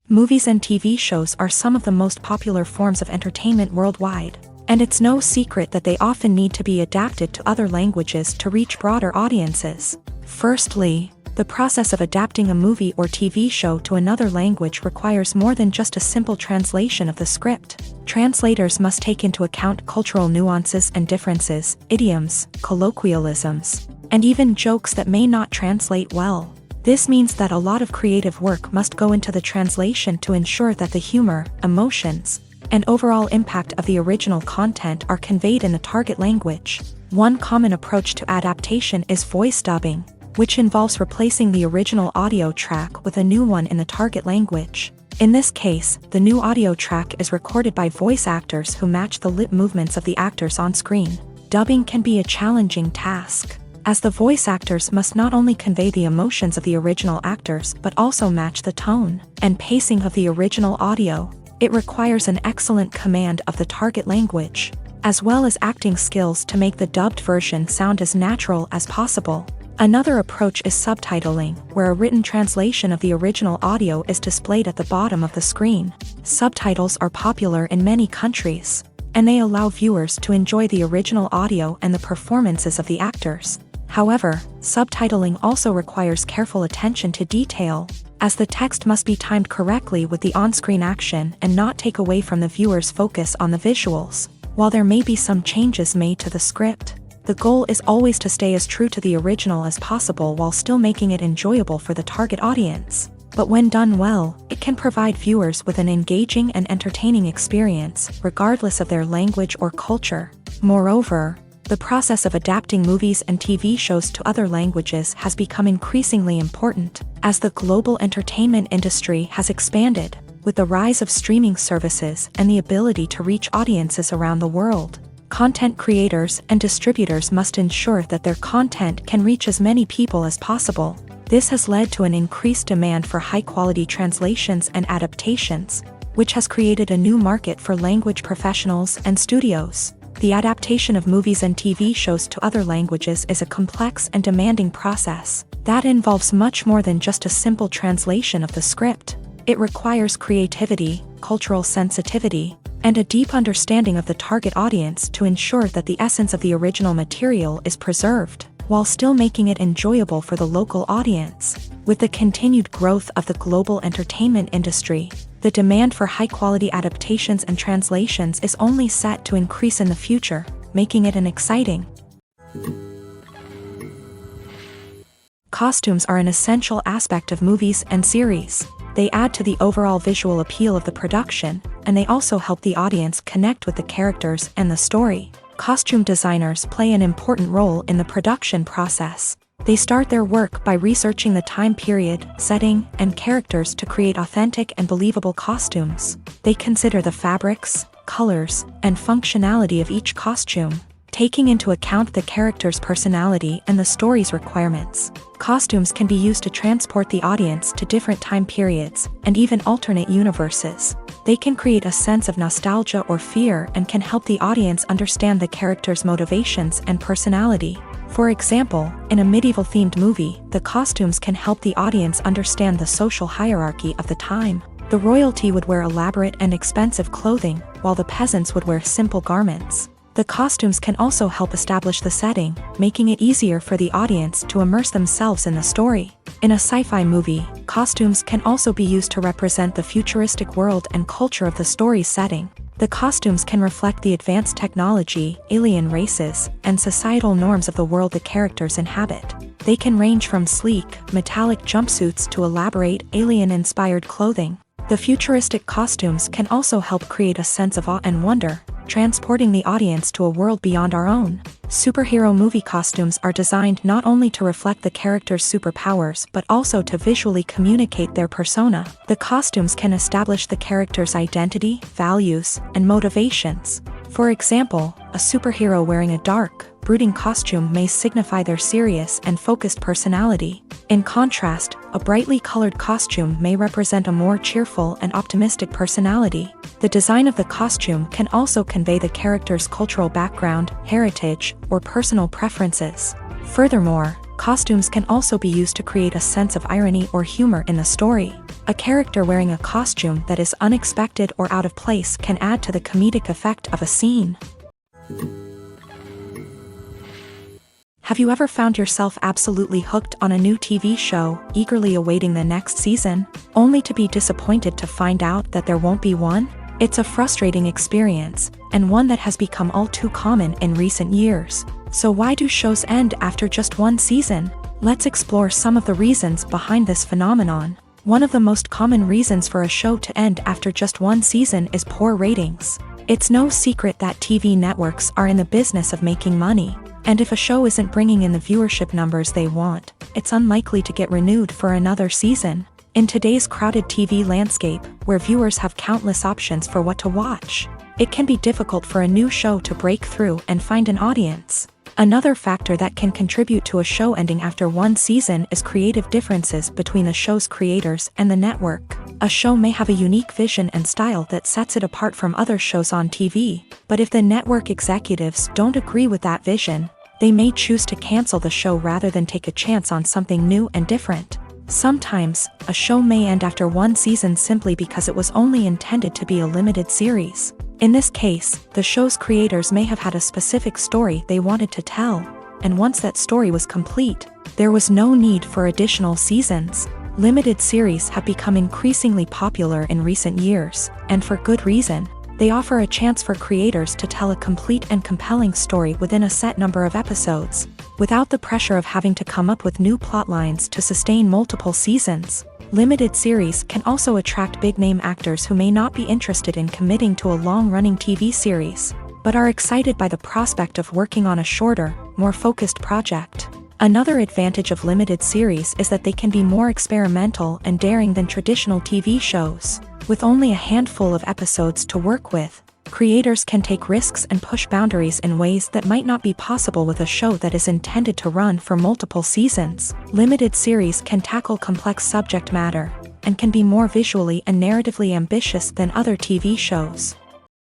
Movies and TV shows are some of the most popular forms of entertainment worldwide, and it's no secret that they often need to be adapted to other languages to reach broader audiences. Firstly, the process of adapting a movie or TV show to another language requires more than just a simple translation of the script. Translators must take into account cultural nuances and differences, idioms, colloquialisms, and even jokes that may not translate well. This means that a lot of creative work must go into the translation to ensure that the humor, emotions, and overall impact of the original content are conveyed in the target language. One common approach to adaptation is voice dubbing, which involves replacing the original audio track with a new one in the target language. In this case, the new audio track is recorded by voice actors who match the lip movements of the actors on screen. Dubbing can be a challenging task, as the voice actors must not only convey the emotions of the original actors but also match the tone and pacing of the original audio. It requires an excellent command of the target language, as well as acting skills to make the dubbed version sound as natural as possible. Another approach is subtitling, where a written translation of the original audio is displayed at the bottom of the screen. Subtitles are popular in many countries, and they allow viewers to enjoy the original audio and the performances of the actors. However, subtitling also requires careful attention to detail, as the text must be timed correctly with the on-screen action and not take away from the viewer's focus on the visuals. While there may be some changes made to the script, the goal is always to stay as true to the original as possible while still making it enjoyable for the target audience. But when done well, it can provide viewers with an engaging and entertaining experience, regardless of their language or culture. Moreover, the process of adapting movies and TV shows to other languages has become increasingly important, as the global entertainment industry has expanded, with the rise of streaming services and the ability to reach audiences around the world. Content creators and distributors must ensure that their content can reach as many people as possible. This has led to an increased demand for high-quality translations and adaptations, which has created a new market for language professionals and studios. The adaptation of movies and TV shows to other languages is a complex and demanding process that involves much more than just a simple translation of the script. It requires creativity, cultural sensitivity, and a deep understanding of the target audience to ensure that the essence of the original material is preserved, while still making it enjoyable for the local audience. With the continued growth of the global entertainment industry, the demand for high-quality adaptations and translations is only set to increase in the future, making it an exciting. Costumes are an essential aspect of movies and series. They add to the overall visual appeal of the production, and they also help the audience connect with the characters and the story. Costume designers play an important role in the production process. They start their work by researching the time period, setting, and characters to create authentic and believable costumes. They consider the fabrics, colors, and functionality of each costume, taking into account the character's personality and the story's requirements. Costumes can be used to transport the audience to different time periods, and even alternate universes. They can create a sense of nostalgia or fear and can help the audience understand the character's motivations and personality. For example, in a medieval-themed movie, the costumes can help the audience understand the social hierarchy of the time. The royalty would wear elaborate and expensive clothing, while the peasants would wear simple garments. The costumes can also help establish the setting, making it easier for the audience to immerse themselves in the story. In a sci-fi movie, costumes can also be used to represent the futuristic world and culture of the story's setting. The costumes can reflect the advanced technology, alien races, and societal norms of the world the characters inhabit. They can range from sleek, metallic jumpsuits to elaborate, alien-inspired clothing. The futuristic costumes can also help create a sense of awe and wonder, transporting the audience to a world beyond our own. Superhero movie costumes are designed not only to reflect the character's superpowers but also to visually communicate their persona. The costumes can establish the character's identity, values, and motivations. For example, a superhero wearing a dark, brooding costume may signify their serious and focused personality. In contrast, a brightly colored costume may represent a more cheerful and optimistic personality. The design of the costume can also convey the character's cultural background, heritage, or personal preferences. Furthermore, costumes can also be used to create a sense of irony or humor in the story. A character wearing a costume that is unexpected or out of place can add to the comedic effect of a scene. Have you ever found yourself absolutely hooked on a new TV show, eagerly awaiting the next season, only to be disappointed to find out that there won't be one? It's a frustrating experience, and one that has become all too common in recent years. So why do shows end after just one season? Let's explore some of the reasons behind this phenomenon. One of the most common reasons for a show to end after just one season is poor ratings. It's no secret that TV networks are in the business of making money. And if a show isn't bringing in the viewership numbers they want, it's unlikely to get renewed for another season. In today's crowded TV landscape, where viewers have countless options for what to watch, it can be difficult for a new show to break through and find an audience. Another factor that can contribute to a show ending after one season is creative differences between the show's creators and the network. A show may have a unique vision and style that sets it apart from other shows on TV, but if the network executives don't agree with that vision, they may choose to cancel the show rather than take a chance on something new and different. Sometimes, a show may end after one season simply because it was only intended to be a limited series. In this case, the show's creators may have had a specific story they wanted to tell, and once that story was complete, there was no need for additional seasons. Limited series have become increasingly popular in recent years, and for good reason. They offer a chance for creators to tell a complete and compelling story within a set number of episodes, without the pressure of having to come up with new plotlines to sustain multiple seasons. Limited series can also attract big-name actors who may not be interested in committing to a long-running TV series, but are excited by the prospect of working on a shorter, more focused project. Another advantage of limited series is that they can be more experimental and daring than traditional TV shows. With only a handful of episodes to work with, creators can take risks and push boundaries in ways that might not be possible with a show that is intended to run for multiple seasons. Limited series can tackle complex subject matter, and can be more visually and narratively ambitious than other TV shows.